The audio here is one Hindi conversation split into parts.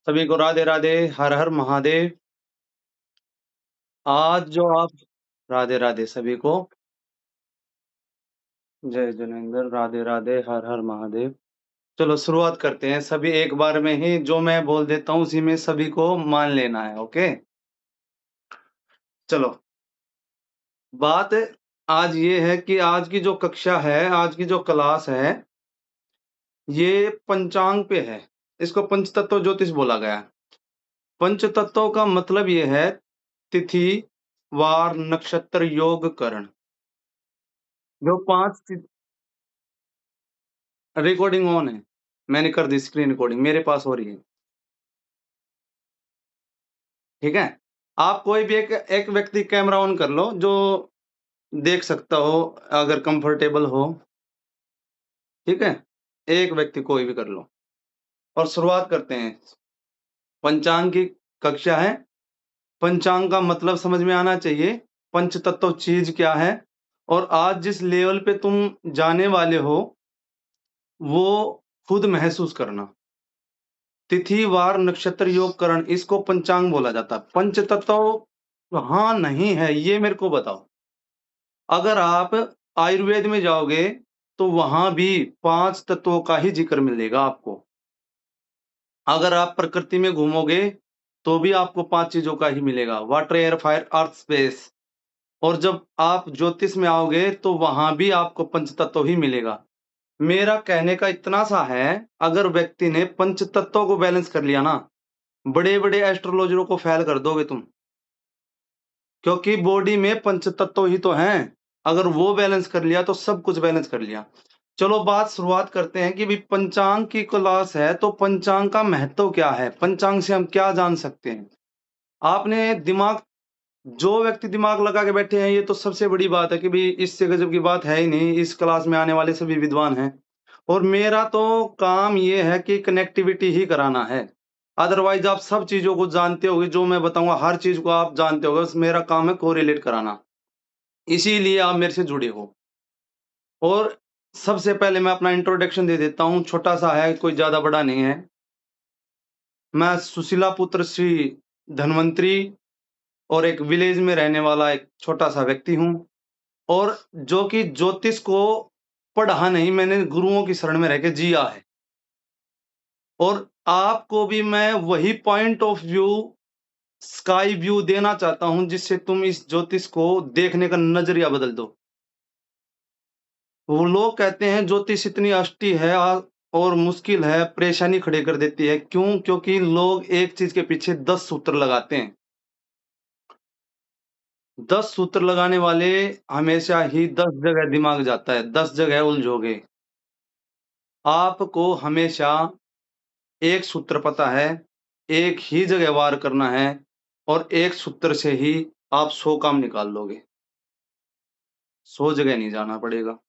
सभी को राधे राधे, हर हर महादेव। आज जो आप राधे राधे सभी को। जय जनेन्द्र, राधे राधे, हर हर महादेव। चलो शुरुआत करते हैं सभी एक बार में ही। जो मैं बोल देता हूँ उसी में सभी को मान लेना है। ओके, चलो। बात आज ये है कि आज की जो कक्षा है, आज की जो क्लास है, ये पंचांग पे है। इसको पंचतत्व ज्योतिष बोला गया है। पंचतत्वों का मतलब ये है तिथि, वार, नक्षत्र, योग, करण। जो पांच रिकॉर्डिंग ऑन है। मैंने कर दी स्क्रीन रिकॉर्डिंग, मेरे पास हो रही है। ठीक है, आप कोई भी एक व्यक्ति कैमरा ऑन कर लो जो देख सकता हो, अगर कंफर्टेबल हो। ठीक है, एक व्यक्ति कोई भी कर लो और शुरुआत करते हैं। पंचांग की कक्षा है। पंचांग का मतलब समझ में आना चाहिए। पंच तत्व चीज क्या है और आज जिस लेवल पे तुम जाने वाले हो वो खुद महसूस करना। तिथि, वार, नक्षत्र, योग, करण, इसको पंचांग बोला जाता है। पंच तत्व हाँ नहीं है, ये मेरे को बताओ। अगर आप आयुर्वेद में जाओगे तो वहां भी 5 तत्वों का ही जिक्र मिलेगा आपको। अगर आप प्रकृति में घूमोगे तो भी आपको 5 चीजों का ही मिलेगा, वाटर, एयर, फायर, अर्थ, स्पेस। और जब आप ज्योतिष में आओगे तो वहां भी आपको पंच तत्व ही मिलेगा। मेरा कहने का इतना सा है, अगर व्यक्ति ने पंच तत्वों को बैलेंस कर लिया ना, बड़े बड़े एस्ट्रोलॉजरों को फेल कर दोगे तुम। क्योंकि बॉडी में पंच तत्व ही तो हैं। अगर वो बैलेंस कर लिया तो सब कुछ बैलेंस कर लिया। चलो बात शुरुआत करते हैं कि भाई पंचांग की क्लास है तो पंचांग का महत्व क्या है, पंचांग से हम क्या जान सकते हैं। आपने दिमाग, जो व्यक्ति दिमाग लगा के बैठे हैं, ये तो सबसे बड़ी बात है कि भाई इससे गजब की बात है ही नहीं। इस क्लास में आने वाले सभी विद्वान हैं और मेरा तो काम ये है कि कनेक्टिविटी ही कराना है। अदरवाइज आप सब चीजों को जानते होगे, जो मैं बताऊंगा हर चीज को आप जानते होगे। बस मेरा काम है कोरिलेट कराना, इसीलिए आप मेरे से जुड़े हो। और सबसे पहले मैं अपना इंट्रोडक्शन दे देता हूँ, छोटा सा है, कोई ज्यादा बड़ा नहीं है। मैं सुशीला पुत्र श्री धन्वंतरी और एक विलेज में रहने वाला एक छोटा सा व्यक्ति हूँ, और जो कि ज्योतिष को पढ़ा नहीं, मैंने गुरुओं की शरण में रह के जिया है। और आपको भी मैं वही point of view, sky view देना चाहता हूं जिससे तुम इस ज्योतिष को देखने का नजरिया बदल दो। वो लोग कहते हैं ज्योतिष इतनी अष्टी है और मुश्किल है, परेशानी खड़ी कर देती है। क्यों? क्योंकि लोग एक चीज के पीछे 10 सूत्र लगाते हैं। 10 सूत्र लगाने वाले हमेशा ही 10 जगह दिमाग जाता है, 10 जगह उलझोगे। आपको हमेशा एक सूत्र पता है, एक ही जगह वार करना है और एक सूत्र से ही आप 100 काम निकाल लोगे। 100 जगह नहीं जाना पड़ेगा।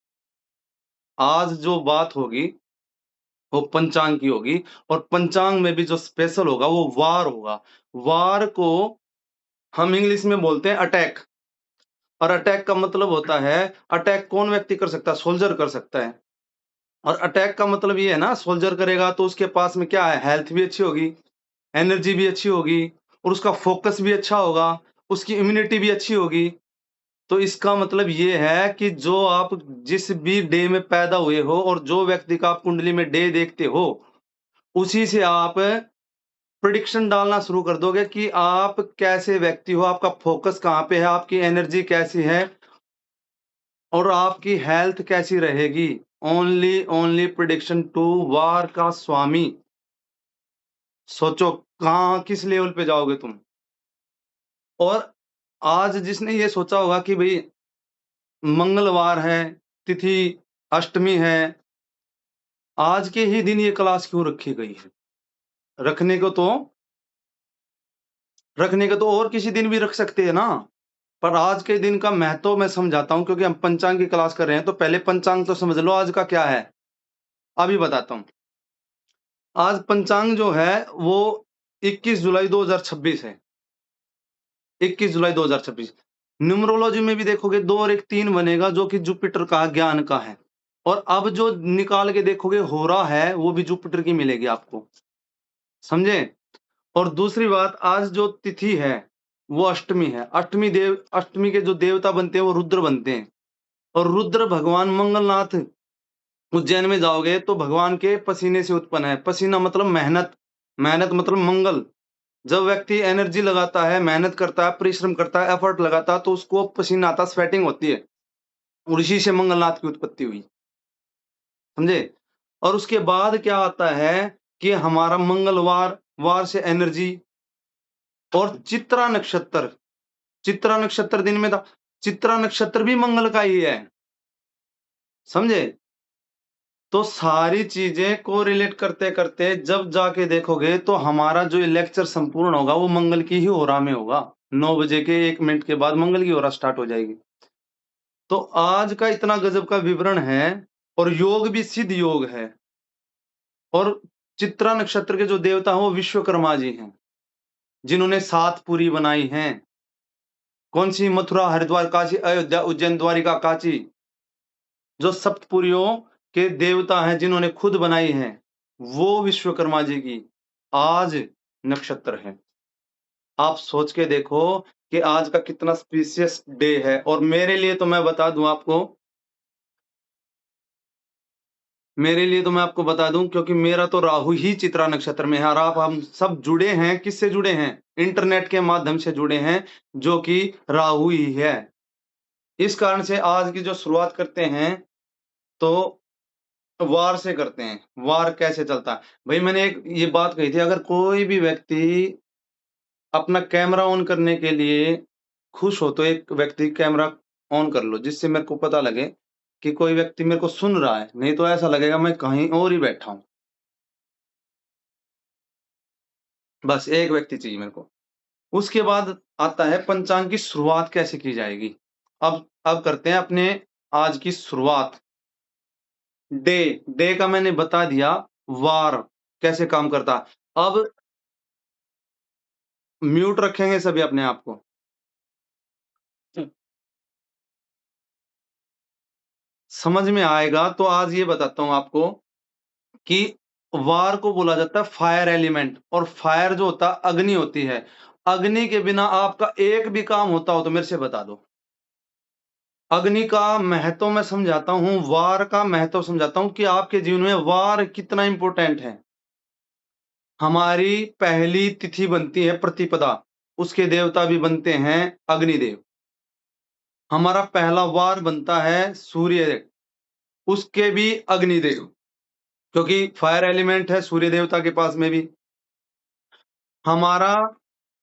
आज जो बात होगी वो पंचांग की होगी, और पंचांग में भी जो स्पेशल होगा वो वार होगा। वार को हम इंग्लिश में बोलते हैं अटैक, और अटैक का मतलब होता है, अटैक कौन व्यक्ति कर सकता है? सोल्जर कर सकता है। और अटैक का मतलब ये है ना, सोल्जर करेगा तो उसके पास में क्या है, हेल्थ भी अच्छी होगी, एनर्जी भी अच्छी होगी, और उसका फोकस भी अच्छा होगा, उसकी इम्यूनिटी भी अच्छी होगी। तो इसका मतलब ये है कि जो आप जिस भी डे में पैदा हुए हो और जो व्यक्ति का आप कुंडली में डे देखते हो, उसी से आप प्रिडिक्शन डालना शुरू कर दोगे कि आप कैसे व्यक्ति हो, आपका फोकस कहाँ पे है, आपकी एनर्जी कैसी है और आपकी हेल्थ कैसी रहेगी। ओनली प्रिडिक्शन टू वार का स्वामी। सोचो कहाँ, किस लेवल पे जाओगे तुम। और आज जिसने ये सोचा होगा कि भाई मंगलवार है, तिथि अष्टमी है, आज के ही दिन ये क्लास क्यों रखी गई है? रखने को तो और किसी दिन भी रख सकते हैं ना, पर आज के दिन का महत्व मैं समझाता हूं, क्योंकि हम पंचांग की क्लास कर रहे हैं। तो पहले पंचांग तो समझ लो आज का क्या है, अभी बताता हूं। आज पंचांग जो है वो 21 जुलाई 2026 है। 21 जुलाई 2026। न्यूमरोलॉजी में भी देखोगे 2 और 1 3 बनेगा, जो कि जुपिटर का ज्ञान का है। और अब जो निकाल के देखोगे हो रहा है, वो भी जुपिटर की मिलेगी आपको। समझे? और दूसरी बात, आज जो तिथि है वो अष्टमी है। अष्टमी के जो देवता बनते हैं वो रुद्र बनते हैं, और रुद्र भगवान मंगलनाथ। उज्जैन में जाओगे तो भगवान के पसीने से उत्पन्न है। पसीना मतलब मेहनत, मेहनत मतलब मंगल। जब व्यक्ति एनर्जी लगाता है, मेहनत करता है, परिश्रम करता है, एफर्ट लगाता है, तो उसको पसीना आता, स्वेटिंग होती है, और इसी से मंगलनाथ की उत्पत्ति हुई। समझे? और उसके बाद क्या आता है कि हमारा मंगलवार, वार से एनर्जी, और चित्रा नक्षत्र, चित्रा नक्षत्र दिन में था। चित्रा नक्षत्र भी मंगल का ही है। समझे? तो सारी चीजें को रिलेट करते करते जब जाके देखोगे तो हमारा जो ये लेक्चर संपूर्ण होगा वो मंगल की ही होरा में होगा। 9 बजे के 1 मिनट के बाद मंगल की होरा स्टार्ट हो जाएगी। तो आज का इतना गजब का विवरण है, और योग भी सिद्ध योग है। और चित्रा नक्षत्र के जो देवता हैं वो विश्वकर्मा जी हैं, जिन्होंने 7 पुरी बनाई हैं। कौन सी? मथुरा, हरिद्वार, काशी, अयोध्या, उज्जैन, द्वारिका, काशी। जो सप्तपुरियों के देवता हैं जिन्होंने खुद बनाई हैं, वो विश्वकर्मा जी की आज नक्षत्र है। आप सोच के देखो कि आज का कितना स्पेशियस डे है। और मेरे लिए तो मैं बता दूं आपको, मेरे लिए तो मैं आपको बता दूं, क्योंकि मेरा तो राहु ही चित्रा नक्षत्र में है। और आप, हम सब जुड़े हैं, किससे जुड़े हैं? इंटरनेट के माध्यम से जुड़े हैं, जो कि राहु ही है। इस कारण से आज की जो शुरुआत करते हैं तो वार से करते हैं। वार कैसे चलता है भाई? मैंने एक ये बात कही थी, अगर कोई भी व्यक्ति अपना कैमरा ऑन करने के लिए खुश हो तो एक व्यक्ति कैमरा ऑन कर लो, जिससे मेरे को पता लगे कि कोई व्यक्ति मेरे को सुन रहा है, नहीं तो ऐसा लगेगा मैं कहीं और ही बैठा हूं। बस एक व्यक्ति चाहिए मेरे को। उसके बाद आता है पंचांग की शुरुआत कैसे की जाएगी। अब करते हैं अपने आज की शुरुआत। डे, डे का मैंने बता दिया। वार कैसे काम करता। अब म्यूट रखेंगे सभी अपने आप को। समझ में आएगा तो आज ये बताता हूं आपको कि वार को बोला जाता है फायर एलिमेंट, और फायर जो होता है अग्नि होती है। अग्नि के बिना आपका एक भी काम होता हो तो मेरे से बता दो। अग्नि का महत्व मैं समझाता हूं, वार का महत्व समझाता हूं कि आपके जीवन में वार कितना इंपॉर्टेंट है। हमारी पहली तिथि बनती है प्रतिपदा, उसके देवता भी बनते हैं अग्निदेव। हमारा पहला वार बनता है सूर्य, उसके भी अग्निदेव, क्योंकि फायर एलिमेंट है सूर्य देवता के पास में भी। हमारा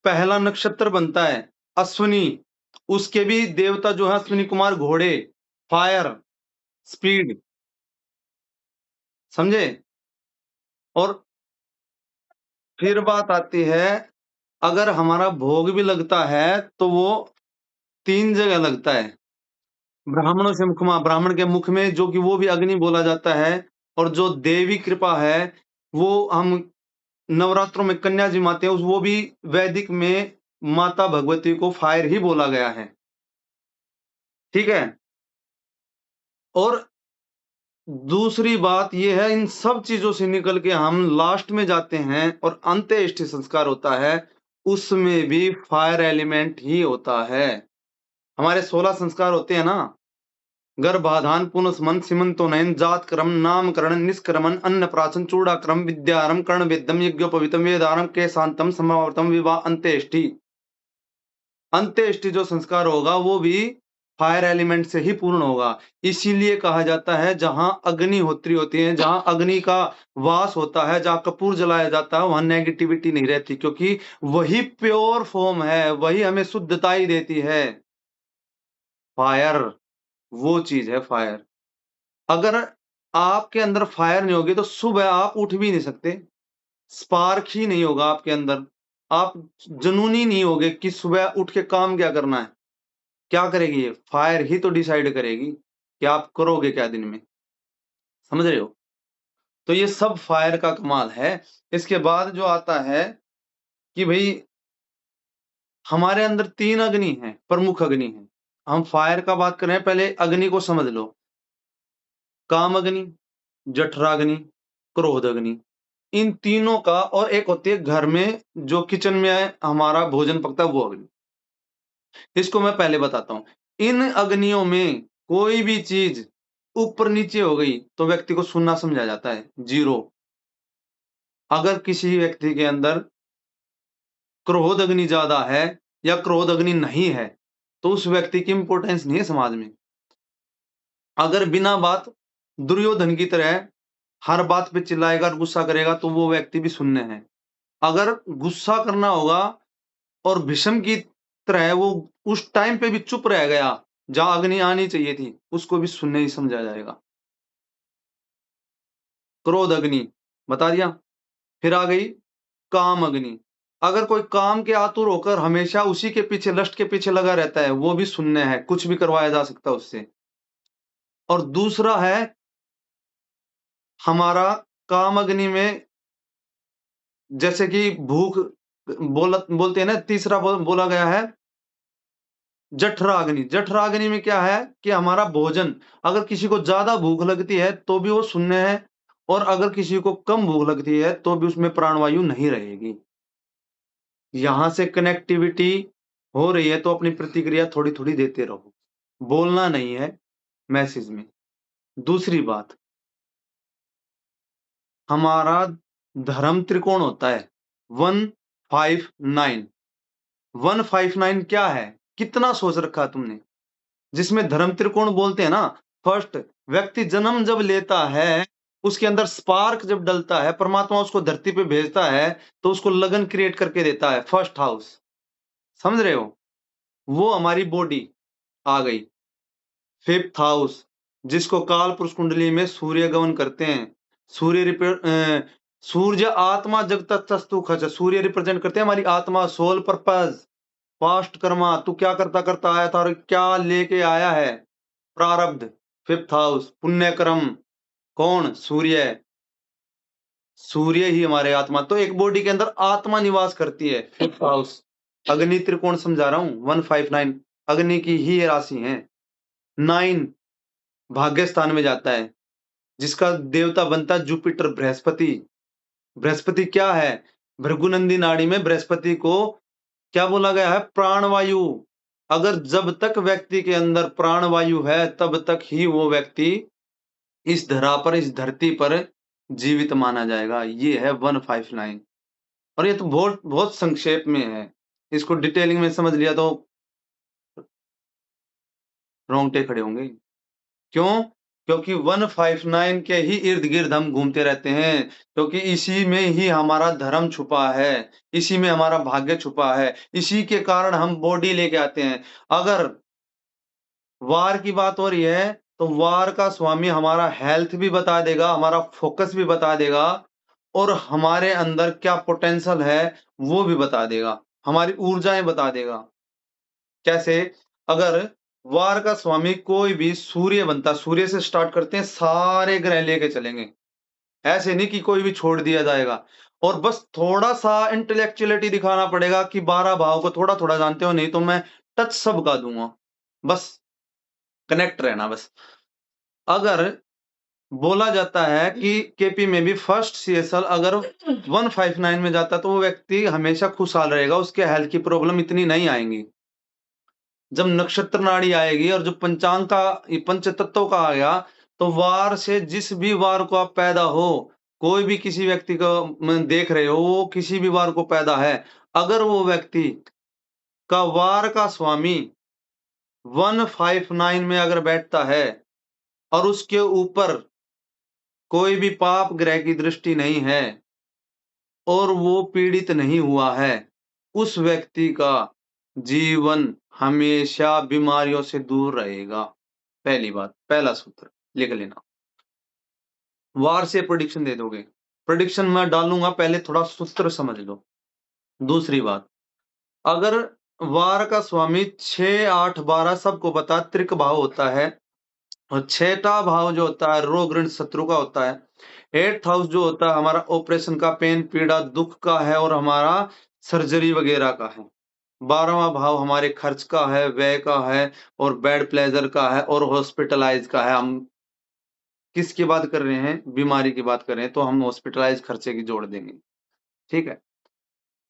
पहला नक्षत्र बनता है अश्विनी, उसके भी देवता जो है अश्विनी कुमार घोड़े, फायर, स्पीड। समझे? और फिर बात आती है, अगर हमारा भोग भी लगता है तो वो 3 जगह लगता है। ब्राह्मणों से मुखमा, ब्राह्मण के मुख में, जो कि वो भी अग्नि बोला जाता है। और जो देवी कृपा है, वो हम नवरात्रों में कन्या जी माते हैं, वो भी वैदिक में माता भगवती को फायर ही बोला गया है। ठीक है? और दूसरी बात ये है, इन सब चीजों से निकल के हम लास्ट में जाते हैं और अंत्येष्टि संस्कार होता है, उसमें भी फायर एलिमेंट ही होता है। हमारे 16 संस्कार होते हैं ना, गर्भाधान, पुनस्मन, सीमंतोनयन, जात कर्म, नामकरण, निष्क्रमण, अन्नप्राशन, चूड़ाक्रम, विद्यारंभ, कर्णवेदम, यज्ञोपवीतम, वेदारंभ, केशांतम, समावर्तम, विवाह, अंत्येष्टि। अंत्येष्टि जो संस्कार होगा वो भी फायर एलिमेंट से ही पूर्ण होगा। इसीलिए कहा जाता है, जहां अग्निहोत्री होती है, जहां अग्नि का वास होता है, जहां कपूर जलाया जाता है, वहां नेगेटिविटी नहीं रहती, क्योंकि वही प्योर फॉर्म है, वही हमें शुद्धता ही देती है। फायर वो चीज है, फायर। अगर आपके अंदर फायर नहीं होगी तो सुबह आप उठ भी नहीं सकते, स्पार्क ही नहीं होगा आपके अंदर, आप जुनूनी नहीं होगे कि सुबह उठ के काम क्या करना है। क्या करेगी ये? फायर ही तो डिसाइड करेगी कि आप करोगे क्या दिन में। समझ रहे हो? तो ये सब फायर का कमाल है। इसके बाद जो आता है कि भाई हमारे अंदर 3 अग्नि हैं, प्रमुख अग्नि हैं। हम फायर का बात कर रहे हैं, पहले अग्नि को समझ लो। काम अग्नि, जठराग्नि, क्रोध अग्नि। इन तीनों का, और एक होती है घर में जो किचन में हमारा भोजन पकता है वो अग्नि। इसको मैं पहले बताता हूं। इन अग्नियों में कोई भी चीज ऊपर नीचे हो गई तो व्यक्ति को सुनना समझा जाता है, जीरो। अगर किसी व्यक्ति के अंदर क्रोध अग्नि ज्यादा है या क्रोध अग्नि नहीं है तो उस व्यक्ति की इंपॉर्टेंस नहीं है समाज में। अगर बिना बात दुर्योधन की तरह हर बात पे चिल्लाएगा और गुस्सा करेगा तो वो व्यक्ति भी शून्य है। अगर गुस्सा करना होगा और भीष्म की तरह वो उस टाइम पे भी चुप रह गया जहां अग्नि आनी चाहिए थी, उसको भी शून्य ही समझा जाएगा। क्रोध अग्नि बता दिया। फिर आ गई काम अग्नि। अगर कोई काम के आतुर होकर हमेशा उसी के पीछे, लस्ट के पीछे लगा रहता है, वो भी शून्य है, कुछ भी करवाया जा सकता है उससे। और दूसरा है हमारा काम अग्नि में, जैसे कि भूख बोलते हैं ना, तीसरा बोला गया है जठराग्नि। जठराग्नि में क्या है कि हमारा भोजन, अगर किसी को ज्यादा भूख लगती है तो भी वो शून्य है, और अगर किसी को कम भूख लगती है तो भी उसमें प्राणवायु नहीं रहेगी। यहां से कनेक्टिविटी हो रही है तो अपनी प्रतिक्रिया थोड़ी थोड़ी देते रहो, बोलना नहीं है मैसेज में। दूसरी बात, हमारा धर्म त्रिकोण होता है 159। 159 क्या है, कितना सोच रखा तुमने? जिसमें धर्म त्रिकोण बोलते हैं ना, फर्स्ट व्यक्ति जन्म जब लेता है, उसके अंदर स्पार्क जब डलता है, परमात्मा उसको धरती पे भेजता है तो उसको लगन क्रिएट करके देता है, फर्स्ट हाउस। समझ रहे हो? वो हमारी बॉडी आ गई। फिफ्थ हाउस, जिसको काल पुरुष कुंडली में सूर्य गमन करते हैं। सूर्य आत्मा जगत तस्तु खच, सूर्य रिप्रेजेंट करते हैं हमारी आत्मा, सोल पर्पज, पास्ट कर्मा, तू क्या करता करता आया था और क्या लेके आया है, प्रारब्ध। फिफ्थ हाउस पुण्य कर्म, कौन? सूर्य। सूर्य ही हमारे आत्मा, तो एक बॉडी के अंदर आत्मा निवास करती है। फिफ्थ हाउस अग्नि त्रिकोण समझा रहा हूं, 159 अग्नि की ही राशि है। 9 भाग्य स्थान में जाता है, जिसका देवता बनता है जुपिटर, बृहस्पति। बृहस्पति क्या है? भृगुनंदी नाड़ी में बृहस्पति को क्या बोला गया है? प्राणवायु। अगर जब तक व्यक्ति के अंदर प्राणवायु है तब तक ही वो व्यक्ति इस धरा पर, इस धरती पर जीवित माना जाएगा। ये है 159। और ये तो बहुत बहुत संक्षेप में है, इसको डिटेलिंग में समझ लिया तो रोंगटे खड़े होंगे। क्यों? क्योंकि 159 के ही इर्द गिर्द हम घूमते रहते हैं, क्योंकि इसी में ही हमारा धर्म छुपा है, इसी में हमारा भाग्य छुपा है, इसी के कारण हम बॉडी लेके आते हैं। अगर वार की बात हो रही है तो वार का स्वामी हमारा हेल्थ भी बता देगा, हमारा फोकस भी बता देगा, और हमारे अंदर क्या पोटेंशियल है वो भी बता देगा, हमारी ऊर्जाएं बता देगा। कैसे? अगर वार का स्वामी कोई भी सूर्य बनता, सूर्य से स्टार्ट करते हैं, सारे ग्रह लेके चलेंगे, ऐसे नहीं कि कोई भी छोड़ दिया जाएगा। और बस थोड़ा सा इंटेलेक्चुअलिटी दिखाना पड़ेगा कि 12 भाव को थोड़ा थोड़ा जानते हो, नहीं तो मैं टच सबका दूंगा। बस कनेक्ट रहना बस। अगर बोला जाता है कि केपी में भी फर्स्ट सीएसएल अगर 159 में जाता है तो वो व्यक्ति हमेशा खुशहाल रहेगा, उसके हेल्थ की प्रॉब्लम इतनी नहीं आएंगी। जब नक्षत्र नाड़ी आएगी और जो पंचांग का, पंच तत्वों का आ गया, तो वार से, जिस भी वार को आप पैदा हो, कोई भी किसी व्यक्ति को देख रहे हो, वो किसी भी वार को पैदा है, अगर वो व्यक्ति का वार का स्वामी 159 में अगर बैठता है और उसके ऊपर कोई भी पाप ग्रह की दृष्टि नहीं है और वो पीड़ित नहीं हुआ है, उस व्यक्ति का जीवन हमेशा बीमारियों से दूर रहेगा। पहली बात, पहला सूत्र लिख लेना। वार से प्रेडिक्शन दे दोगे, प्रेडिक्शन मैं डालूंगा, पहले थोड़ा सूत्र समझ लो। दूसरी बात, अगर वार का स्वामी 6, 8, 12 सबको पता त्रिक भाव होता है, और 6ठा भाव जो होता है रोग ऋण शत्रु का होता है। 8th हाउस जो होता है हमारा ऑपरेशन का, पेन पीड़ा दुख का है और हमारा सर्जरी वगैरह का है। 12वां भाव हमारे खर्च का है, व्यय का है और बैड प्लेजर का है और हॉस्पिटलाइज का है। हम किसकी बात कर रहे हैं? बीमारी की बात कर रहे हैं, तो हम हॉस्पिटलाइज खर्चे की जोड़ देंगे, ठीक है?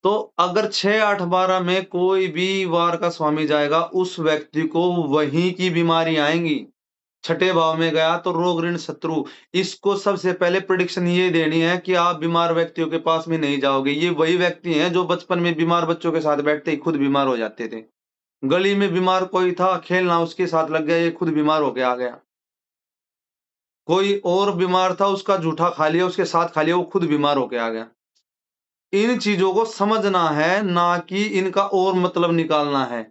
तो अगर 6, 8, 12 में कोई भी वार का स्वामी जाएगा, उस व्यक्ति को वहीं की बीमारी आएँगी। छठे भाव में गया तो रोग ऋण शत्रु। इसको सबसे पहले प्रेडिक्शन ये देनी है कि आप बीमार व्यक्तियों के पास में नहीं जाओगे। ये वही व्यक्ति हैं जो बचपन में बीमार बच्चों के साथ बैठते ही खुद बीमार हो जाते थे। गली में बीमार कोई था, खेलना उसके साथ लग गया, ये खुद बीमार होके आ गया। कोई और बीमार था, उसका जूठा खा लिया, उसके साथ खा लिया, वो खुद बीमार होके आ गया। इन चीज़ों को समझना है, ना कि इनका और मतलब निकालना है,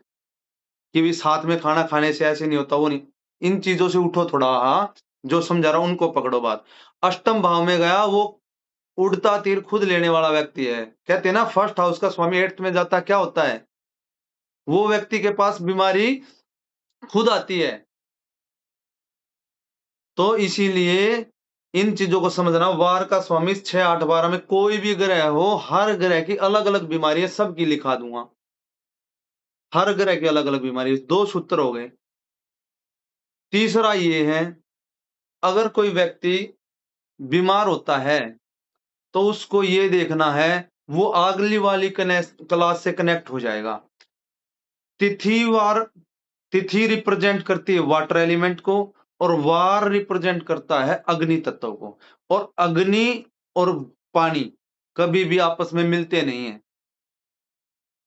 कि भी साथ में खाना खाने से ऐसे नहीं होता, वो नहीं। इन चीज़ों से उठो थोड़ा, हाँ, जो समझा रहा हूँ उनको पकड़ो बात। अष्टम भाव में गया, वो उड़ता तीर खुद लेने वाला व्यक्ति है। कहते हैं ना, फर्स्ट हाउस का स्वामी 8th में जाता है, क्या होता है? वो व्यक्ति के पास बीमारी खुद आती है। तो इसीलिए इन चीज़ों को समझना, वार का स्वामी 6, 8, 12 में कोई भी ग्रह हो, हर ग्रह की अलग-अलग बीमारी है, सबकी लिखा दूँगा। हर ग्रह की अलग-अलग बीमारी है, 2 सूत्र हो गए। तीसरा ये है, अगर कोई व्यक्ति बीमार होता है, तो उसको ये देखना है, वो अगली वाली क्लास से कनेक्ट हो जाएगा। तिथि वार तिथि रिप्रेजेंट करती है वाटर एलिमेंट को, और वार रिप्रेजेंट करता है अग्नि तत्व को। और अग्नि और पानी कभी भी आपस में मिलते नहीं है।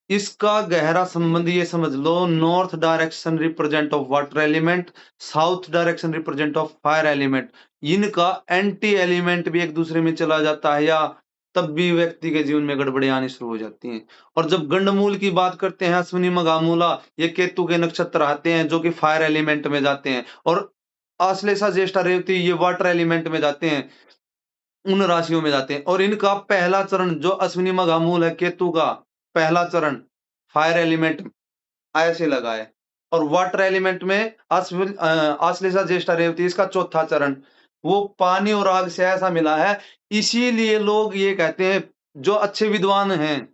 इसका गहरा संबंध ये समझ लो, north direction represent of water element, south direction represent of fire element. इनका एंटी एलिमेंट भी एक दूसरे में चला जाता है, या तब भी व्यक्ति के जीवन में गड़बड़ी आनी शुरू हो जाती है। और जब गंडमूल की बात करते हैं, अश्विनी मघा मूला, ये केतु के नक्षत्र आते हैं जो कि फायर एलिमेंट में जाते हैं, और आश्लेषा ज्येष्ठा रेवती ये वाटर एलिमेंट में जाते हैं, उन राशियों में जाते हैं। और इनका पहला चरण जो अश्विनी मघा मूल है, केतु का पहला चरण फायर एलिमेंट ऐसे लगा है, और वाटर एलिमेंट में आश्लेषा ज्येष्ठा रेवती इसका चौथा चरण, वो पानी और आग से ऐसा मिला है। इसीलिए लोग ये कहते हैं, जो अच्छे विद्वान हैं,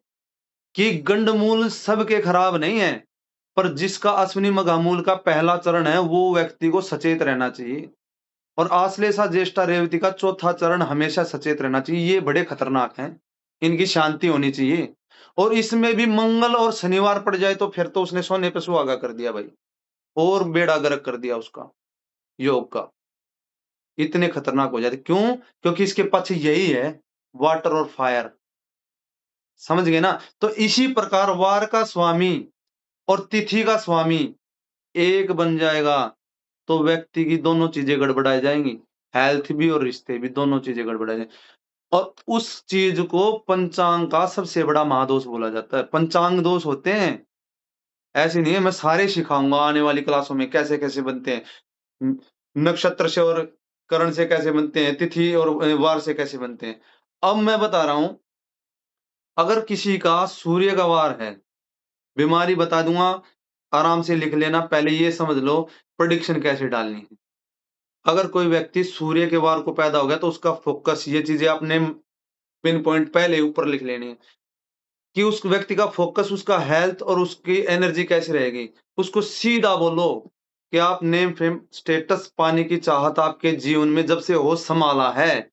कि गंडमूल सबके खराब नहीं है, पर जिसका अश्विनी मघा मूल का पहला चरण है, वो व्यक्ति को सचेत रहना चाहिए। और आश्लेषा ज्येष्ठा रेवती का चौथा चरण हमेशा सचेत रहना चाहिए। ये बड़े खतरनाक हैं, इनकी शांति होनी चाहिए। और इसमें भी मंगल और शनिवार पड़ जाए तो फिर तो उसने सोने पे सुहागा कर दिया भाई, और बेड़ा गर्क कर दिया उसका योग का। इतने खतरनाक हो जाते, क्यों? क्योंकि इसके पक्ष यही है, वाटर और फायर। समझ गए ना? तो इसी प्रकार वार का स्वामी और तिथि का स्वामी एक बन जाएगा, तो व्यक्ति की दोनों चीजें गड़बड़ाई जाएंगी, हेल्थ भी और रिश्ते भी, दोनों चीजें गड़बड़ाई जाएंगी। और उस चीज को पंचांग का सबसे बड़ा महादोष बोला जाता है। पंचांग दोष होते हैं, ऐसे नहीं है, मैं सारे सिखाऊंगा आने वाली क्लासों में, कैसे कैसे बनते हैं। न- नक्षत्र से और करण से कैसे बनते हैं, तिथि और वार से कैसे बनते हैं। अब मैं बता रहा हूं, अगर किसी का सूर्य का वार है, बीमारी बता दूंगा, आराम से लिख लेना, पहले ये समझ लो प्रेडिक्शन कैसे डालनी है। अगर कोई व्यक्ति सूर्य के वार को पैदा हो गया, तो उसका फोकस, ये चीजें आपने पिन पॉइंट पहले ऊपर लिख लेनी है, कि उस व्यक्ति का फोकस, उसका हेल्थ और उसकी एनर्जी कैसी रहेगी। उसको सीधा बोलो कि आप नेम फेम स्टेटस पाने की चाहत आपके जीवन में जब से होश संभाला है,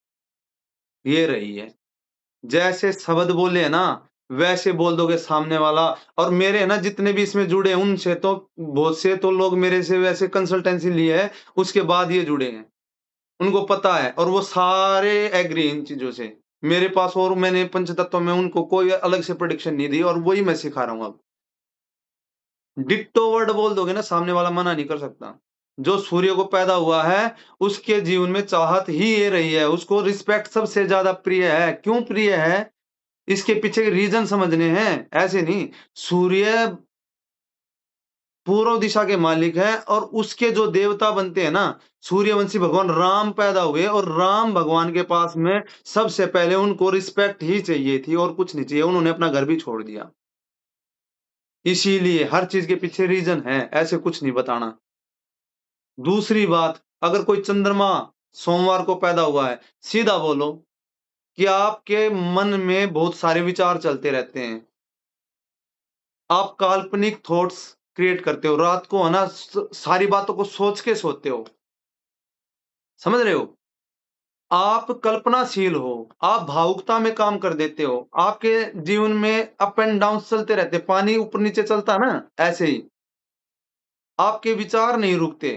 ये रही है। जैसे शब्द बोले है ना, वैसे बोल दोगे सामने वाला। और मेरे है ना, जितने भी इसमें जुड़े हैं, उनसे तो बहुत से तो लोग मेरे से वैसे कंसल्टेंसी ली है, उसके बाद ये जुड़े हैं। उनको पता है, और वो सारे एग्री इन चीज़ों से। मेरे पास, और मैंने पंचतत्व में उनको कोई अलग से प्रेडिक्शन नहीं दी, और वही मैं सिखा रहा हूँ अब। डिट्टो वर्ड बोल दोगे ना, सामने वाला मना नहीं कर सकता। जो सूर्य को पैदा हुआ है, उसके जीवन में चाहत ही ये रही है, उसको रिस्पेक्ट सबसे ज़्यादा प्रिय है। क्यों प्रिय है? इसके पीछे के रीज़न समझने हैं, ऐसे नहीं। सूर्य पूर्व दिशा के मालिक हैं, और उसके जो देवता बनते हैं ना, सूर्यवंशी भगवान राम पैदा हुए, और राम भगवान के पास में सबसे पहले उनको रिस्पेक्ट ही चाहिए थी, और कुछ नहीं चाहिए। उन्होंने अपना घर भी छोड़ दिया। इसीलिए हर चीज के पीछे रीजन है, ऐसे कुछ नहीं बताना। दूसरी बात, अगर कोई चंद्रमा सोमवार को पैदा हुआ है, सीधा बोलो कि आपके मन में बहुत सारे विचार चलते रहते हैं। आप काल्पनिक थॉट्स क्रिएट करते हो, रात को है ना, सारी बातों को सोच के सोते हो। समझ रहे हो? आप कल्पनाशील हो, आप भावुकता में काम कर देते हो, आपके जीवन में अप एंड डाउन चलते रहते हैं, पानी ऊपर-नीचे चलता है ना, ऐसे ही। आपके विचार नहीं रुकते,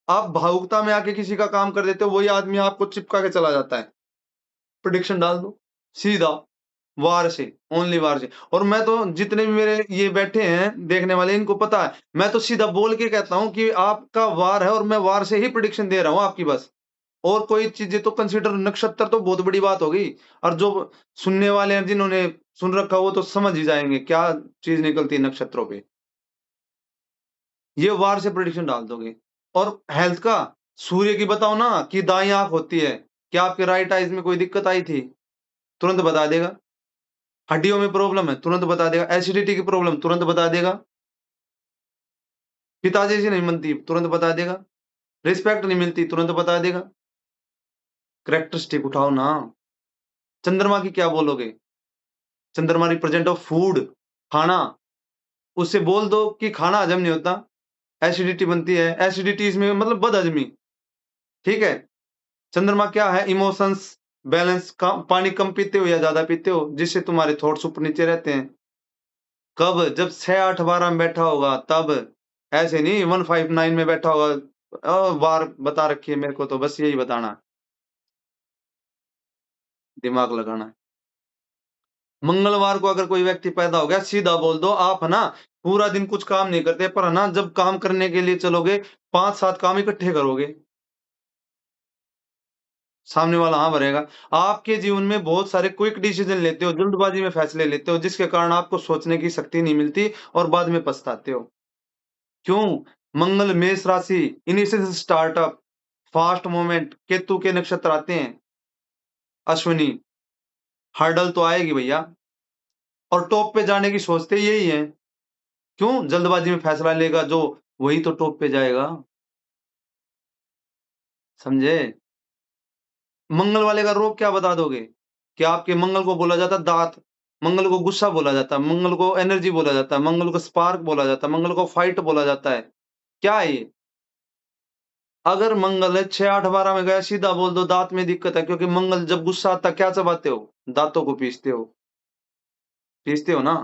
आप भावुकता में आके किसी का काम कर देते हो, वही आदमी आपको चिपका के चला जाता है। प्रेडिक्शन डाल दो, सीधा, वार से, ओनली वार से। और मैं तो जितने भी मेरे ये बैठे हैं देखने वाले, इनको पता है, मैं तो सीधा बोल के कहता हूँ कि आपका वार है और मैं वार से ही प्रेडिक्शन दे रहा हूँ आपकी बस। और कोई चीज़ें तो कंसीडर, नक्षत्र तो बहुत बड़ी बात हो गई, और जो सुनने वाले हैं जिन्होंने सुन रखा वो तो समझ ही जाएँगे क्या चीज़ निकलती है नक्षत्रों पे। ये वार से प्रेडिक्शन डाल दोगे। और हेल्थ का, सूर्य की बताओ ना कि दाईं आँख होती है, क्या आपके राइट आइज़ में कोई दिक्कत आई थी? तुरंत बता देगा। हड्डियों में प्रॉब्लम है, तुरंत बता देगा। एसिडिटी की प्रॉब्लम, तुरंत बता देगा। पिताजी से नहीं मनती, तुरंत बता देगा। रिस्पेक्ट नहीं मिलती, तुरंत बता देगा। कैरेक्टरिस्टिक उठाओ ना। चंद्रमा की क्या बोलोगे? चंद्रमा रिप्रेजेंट ऑफ फूड, खाना। उससे बोल दो कि खाना हजम नहीं होता, एसिडिटी बनती है। एसिडिटी इसमें मतलब बदहजमी, ठीक है? चंद्रमा क्या है? इमोशंस, बैलेंस, पानी कम पीते हो या ज़्यादा पीते हो, जिससे तुम्हारे थॉट्स ऊपर-नीचे रहते हैं। कब? जब 6, 8, 12 में बैठा होगा तब। ऐसे नहीं 159 में बैठा होगा। वार बता रखी है मेरे को, तो बस यही बताना है, दिमाग लगाना है। मंगलवार को अगर कोई व्यक्ति पैदा हो गया, सीधा बोल दो आप, है ना, पूरा दिन कुछ काम नहीं करते, पर है ना, जब काम करने के लिए चलोगे, 5-7 काम इकट्ठे करोगे। सामने वाला हाँ भरेगा। आपके जीवन में बहुत सारे क्विक डिसीजन लेते हो, जल्दबाजी में फैसले लेते हो, जिसके कारण आपको सोचने की शक्ति नहीं मिलती और बाद में पछताते हो। क्यों? मंगल मेष राशि, initial startup, fast movement, Ketu के नक्षत्र आते हैं, अश्विनी, हर्डल तो आएगी भैया। और टॉप पे जाने की सोचते यही है। क्यों? जल्दबाजी में फैसला लेगा जो, वही तो टॉप पे जाएगा। समझे? मंगल वाले का रोग क्या बता दोगे? कि आपके मंगल को बोला जाता है दाँत, मंगल को गुस्सा बोला जाता है, मंगल को एनर्जी बोला जाता है, मंगल को स्पार्क बोला जाता है, मंगल को फाइट बोला जाता है। क्या है ये? अगर मंगल है 6, 8, 12 में गया, सीधा बोल दो दाँत में दिक्कत है, क्योंकि मंगल जब गुस्सा आता है क्या चबाते हो? दाँतों को पीसते हो। पीसते हो ना?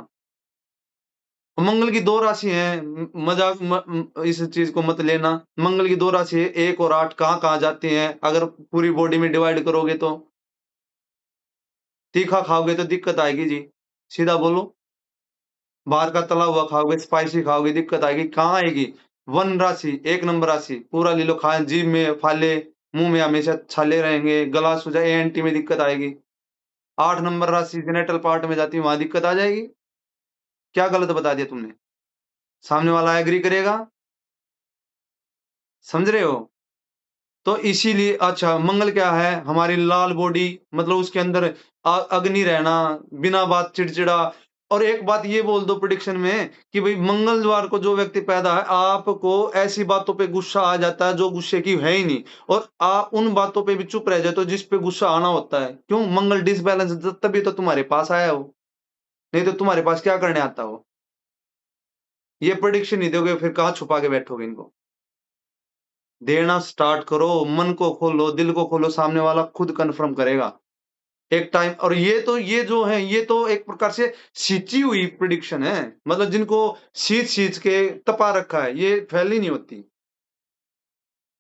मंगल की 2 राशि हैं, मज़ाक इस चीज़ को मत लेना। मंगल की 2 राशि है, 1 और 8 कहाँ-कहाँ जाती हैं, अगर पूरी बॉडी में डिवाइड करोगे तो। तीखा खाओगे तो दिक्कत आएगी जी, सीधा बोलो। बाहर का तला हुआ खाओगे, स्पाइसी खाओगे, दिक्कत आएगी। कहाँ आएगी? 1 राशि, 1 नंबर राशि, पूरा ले लो, खा जीभ में फाले, मुँह में हमेशा छाले रहेंगे, गला सूजा, एएनटी में दिक्कत आएगी। 8 नंबर राशि जेनिटल पार्ट में जाती है, वहाँ दिक्कत आ जाएगी। क्या गलत बता दिया तुमने? सामने वाला एग्री करेगा? समझ रहे हो? तो इसीलिए अच्छा, मंगल क्या है? हमारी लाल बॉडी, मतलब उसके अंदर अग्नि रहना, बिना बात चिड़चिड़ा। और एक बात ये बोल दो प्रेडिक्शन में कि भई मंगलवार को जो व्यक्ति पैदा है, आपको ऐसी बातों पे गुस्सा आ जाता है जो गुस्से की है ही नहीं, और आप उन बातों पे भी चुप रह जाते हो जिस पे गुस्सा आना होता है। क्यों? मंगल डिसबैलेंस, तभी तो तुम्हारे पास आया वो, नहीं तो तुम्हारे पास क्या करने आता वो? ये प्रेडिक्शन नहीं दोगे फिर कहाँ छुपा के बैठोगे इनको? देना स्टार्ट करो, मन को खोलो, दिल को खोलो, सामने वाला खुद कन्फर्म करेगा। एक टाइम, और ये जो है, ये तो एक प्रकार से सींची हुई प्रेडिक्शन है। मतलब जिनको सींच-सींच के तपा रखा है, ये फैली नहीं होती।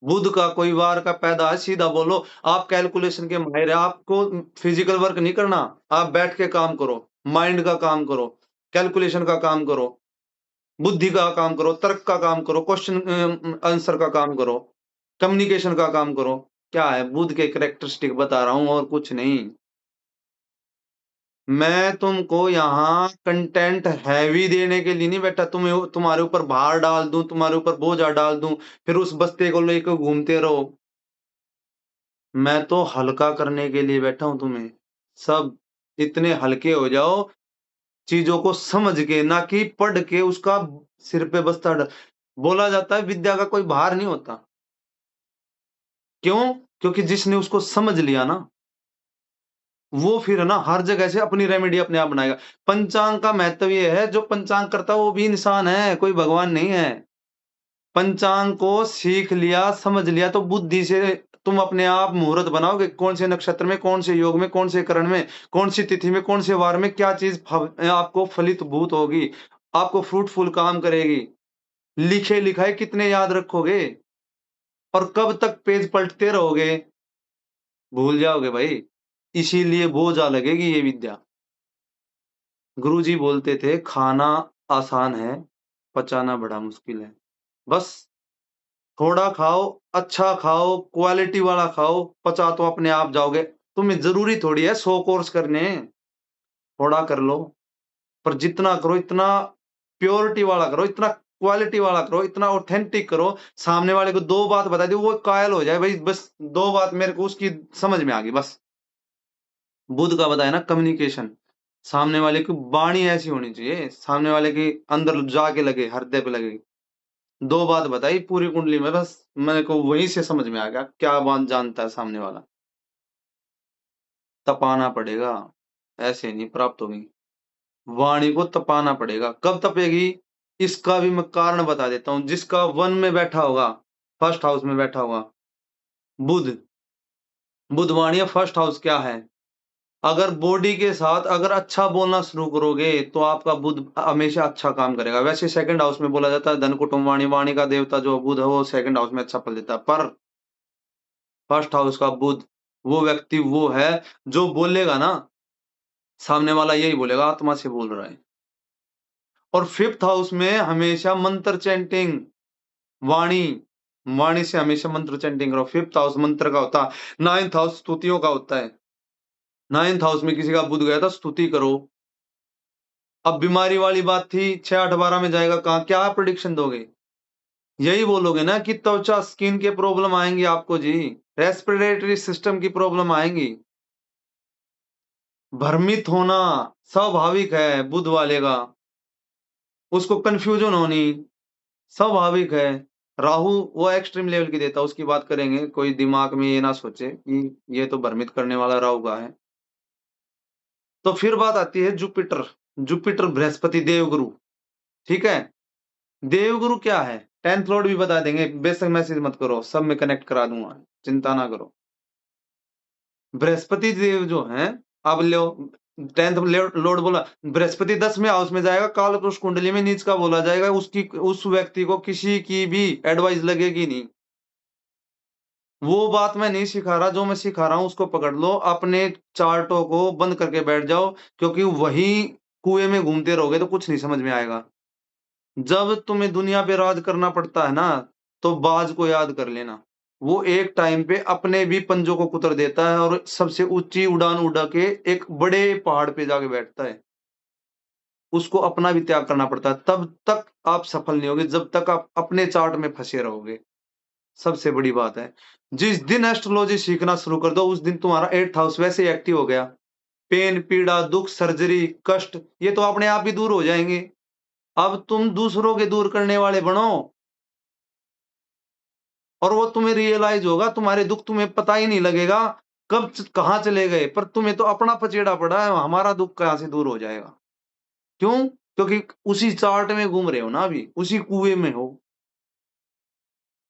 बुध का कोई वार का पैदा है, सीधा बोलो। आप कैलकुलेशन के माहिर हैं, आपको फिजिकल वर्क नहीं करना, आप बैठ के काम करो, माइंड का काम करो, कैलकुलेशन का काम करो, बुद्धि का काम करो, तर्क का काम करो, क्वेश्चन आंसर का काम करो, कम्युनिकेशन का काम करो। क्या है? बुध के कैरेक्टरिस्टिक बता रहा हूँ और कुछ नहीं। मैं तुमको यहाँ कंटेंट हैवी देने के लिए नहीं बैठा, तुम्हारे ऊपर भार डाल दूँ, तुम्हारे ऊपर बोझा डाल दूँ, फिर उस बस्ते को लेके घूमते रहो। मैं तो हल्का करने के लिए बैठा हूँ तुम्हें। सब इतने हल्के हो जाओ, चीज़ों को समझ के, ना कि पढ़ के उसका सिर पे बस्ता बोला जाता है विद्या का कोई भार नहीं होता। क्यों? क्योंकि जिसने उसको समझ लिया ना, वो फिर है ना हर जगह से अपनी रेमेडी अपने आप बनाएगा। पंचांग का महत्व ये है, जो पंचांग करता है वो भी इंसान है, कोई भगवान नहीं है। पंचांग को सीख लिया, समझ लिया तो बुद्धि से तुम अपने आप मुहूर्त बनाओगे, कौन से नक्षत्र में, कौन से योग में, कौन से करण में, कौन सी तिथि में, कौन से वार में क्या चीज़ आपको फलित भूत होगी, आपको फ्रूटफुल काम करेगी। लिखे-लिखाए कितने याद रखोगे और कब तक पेज पलटते रहोगे, भूल जाओगे भाई। इसीलिए बोझ लगेगी ये विद्या। गुरुजी बोलते थे, खाना आसान है, पचाना बड़ा मुश्किल है। बस थोड़ा खाओ, अच्छा खाओ, क्वालिटी वाला खाओ, पचा तो अपने आप जाओगे। तुम्हें ज़रूरी थोड़ी है 100 कोर्स करने, थोड़ा कर लो, पर जितना करो इतना प्योरिटी वाला करो, इतना क्वालिटी वाला करो, इतना ऑथेंटिक करो, सामने वाले को 2 बात बता दी, वो कायल हो जाए, भई बस 2 बात मेरे को उसकी समझ में आ गई बस। बुद्ध का बताया ना कम्युनिकेशन, सामने वाले की वाणी ऐसी होनी चाहिए, सामने वाले के अंदर जाके लगे, हृदय पे लगे। 2 बात बताई पूरी कुंडली में, बस मेरे को वहीं से समझ में आ गया, क्या बात जानता है सामने वाला। तपाना पड़ेगा, ऐसे नहीं प्राप्त होगी। वाणी को तपाना पड़ेगा, कब तपेगी? इसका भी मैं कारण बता देता हूँ, जिसका 1 में बैठा होगा, फर्स्ट हाउस में बैठा होगा, बुध, बुध वाणी फर्स्ट हाउस क्या है? अगर बॉडी के साथ अगर अच्छा बोलना शुरू करोगे, तो आपका बुध हमेशा अच्छा काम करेगा। वैसे सेकंड हाउस में बोला जाता है धन, कुटुंब, वाणी, वाणी का देवता जो बुध है, वो सेकंड हाउस में अच्छा फल देता है। पर फर्स्ट हाउस का बुध, वो व्यक्ति वो है, जो बोलेगा ना, सामने वाला यही बोलेगा, आत्मा से बोल रहा है। और फिफ्थ हाउस में हमेशा मंत्र चैंटिंग, वाणी, वाणी से हमेशा मंत्र चैंटिंग करो। फिफ्थ हाउस मंत्र का होता है, नाइन्थ हाउस स्तुतियों का होता है। नाइन्थ हाउस में किसी का बुध गया था, स्तुति करो। अब बीमारी वाली बात थी, 6, 8, 12 में जाएगा कहाँ? क्या प्रेडिक्शन दोगे? यही बोलोगे ना कि त्वचा, स्किन के प्रॉब्लम आएँगी आपको जी, रेस्पिरेटरी सिस्टम की प्रॉब्लम आएँगी। भ्रमित होना स्वाभाविक है बुध वाले का, उसको कन्फ्यूजन होनी स्वाभाविक है। राहु वो एक्सट्रीम लेवल की देता है, उसकी बात करेंगे, कोई दिमाग में ये ना सोचे कि ये तो भ्रमित करने वाला राहु का है। तो फिर बात आती है जुपिटर, जुपिटर बृहस्पति देवगुरु, ठीक है? देवगुरु क्या है? 10th लॉर्ड भी बता देंगे, बेशक मैसेज मत करो, सब मैं कनेक्ट करा दूँगा, चिंता ना करो। बृहस्पति देव जो हैं, अब लो 10th लॉर्ड बोला, बृहस्पति 10वें हाउस में जाएगा, कालपुरुष कुंडली में नीच का बोला जाएगा, उसकी उस व्यक्ति को किसी की भी एडवाइस लगेगी नहीं। वो बात मैं नहीं सिखा रहा, जो मैं सिखा रहा हूँ उसको पकड़ लो, अपने चार्टों को बंद करके बैठ जाओ, क्योंकि वही कुएँ में घूमते रहोगे तो कुछ नहीं समझ में आएगा। जब तुम्हें दुनिया पे राज करना पड़ता है ना, तो बाज को याद कर लेना। वो एक टाइम पे अपने भी पंजों को कुतर देता है और सबसे ऊँची उड़ान उड़ा के एक बड़े पहाड़ पे जाके बैठता है। उसको अपना भी त्याग करना पड़ता है, तब तक आप सफल नहीं होगे, जब तक आप अपने चार्ट में फँसे रहोगे। सबसे बड़ी बात है। जिस दिन एस्ट्रोलॉजी सीखना शुरू कर दो, उस दिन तुम्हारा 8th हाउस वैसे ही एक्टिव हो गया। पेन, पीड़ा, दुःख, सर्जरी, कष्ट ये तो अपने आप ही दूर हो जाएँगे। अब तुम दूसरों के दूर करने वाले बनो और वो तुम्हें रियलाइज़ होगा, तुम्हारे दुःख तुम्हें पता ही नहीं लगेगा, कब च कहाँ चले गए, पर तुम्हें तो अपना पचेड़ा पड़ा है, हमारा दुःख कहाँ से दूर हो जाएगा। क्यों? क्योंकि उसी चार्ट में घूम रहे हो ना अभी, उसी कुएँ में हो।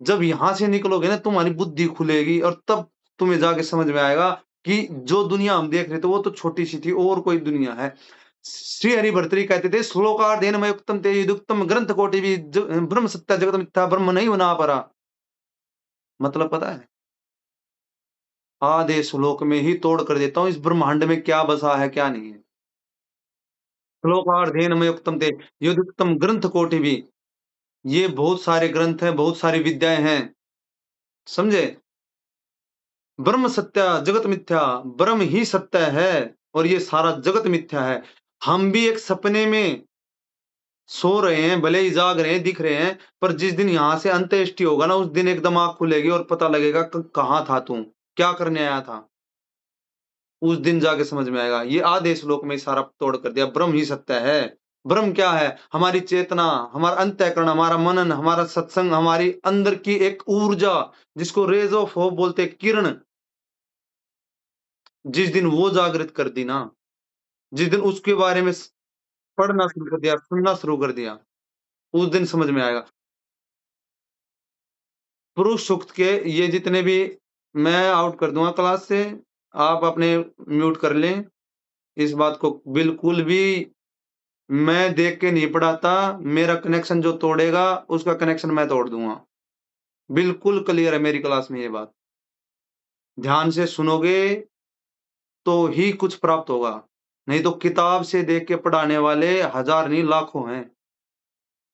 जब यहाँ से निकलोगे ना, तुम्हारी बुद्धि खुलेगी और तब तुम्हें जाके समझ में आएगा कि जो दुनिया हम देख रहे थे, वो तो छोटी-सी थी और कोई दुनिया है। श्री हरिभर्तृहरि कहते थे, "श्लोकार्धेन मयुक्तम् ते यदुक्तम् ग्रंथ कोटिभिः ब्रह्म सत्या जगत् मिथ्या ब्रह्म नैव नापरा।" मतलब पता है? आधे श्लोक में ही तोड़ कर देता हूँ, इस ब्रह्मांड में क्या बसा है, क्या नहीं है। श्लोकार्धेन मयुक्तम् ते यदुक्तम् ग्रंथ कोटिभिः, ये बहुत सारे ग्रंथ हैं, बहुत सारी विद्याएँ हैं, समझे? ब्रह्म सत्या जगत मिथ्या, ब्रह्म ही सत्य है और ये सारा जगत मिथ्या है। हम भी एक सपने में सो रहे हैं, भले ही जाग रहे हैं, दिख रहे हैं, पर जिस दिन यहाँ से अंत्येष्टि होगा ना, उस दिन एकदम आँख खुलेगी और पता लगेगा कहाँ था तू? क्या करने आया था? उस दिन जाके समझ में आएगा। ये आधे श्लोक में ही सारा तोड़ कर दिया, ब्रह्म ही सत्य है। ब्रह्म क्या है? हमारी चेतना, हमारा अंतःकरण, हमारा मनन, हमारा सत्संग, हमारी अंदर की एक ऊर्जा, जिसको रेज़ ऑफ होप बोलते हैं, किरण। जिस दिन वो जागृत कर दी ना, जिस दिन उसके बारे में पढ़ना शुरू कर दिया, सुनना शुरू कर दिया, उस दिन समझ में आएगा। पुरुष सूक्त के ये जितने भी मैं आउट कर दूंगा क्लास से, आप अपने म्यूट कर लें। इस बात को बिल्कुल भी मैं देख के नहीं पढ़ाता, मेरा कनेक्शन जो तोड़ेगा उसका कनेक्शन मैं तोड़ दूंगा। बिल्कुल क्लियर है मेरी क्लास में ये बात। ध्यान से सुनोगे तो ही कुछ प्राप्त होगा, नहीं तो किताब से देख के पढ़ाने वाले हजार नहीं लाखों हैं।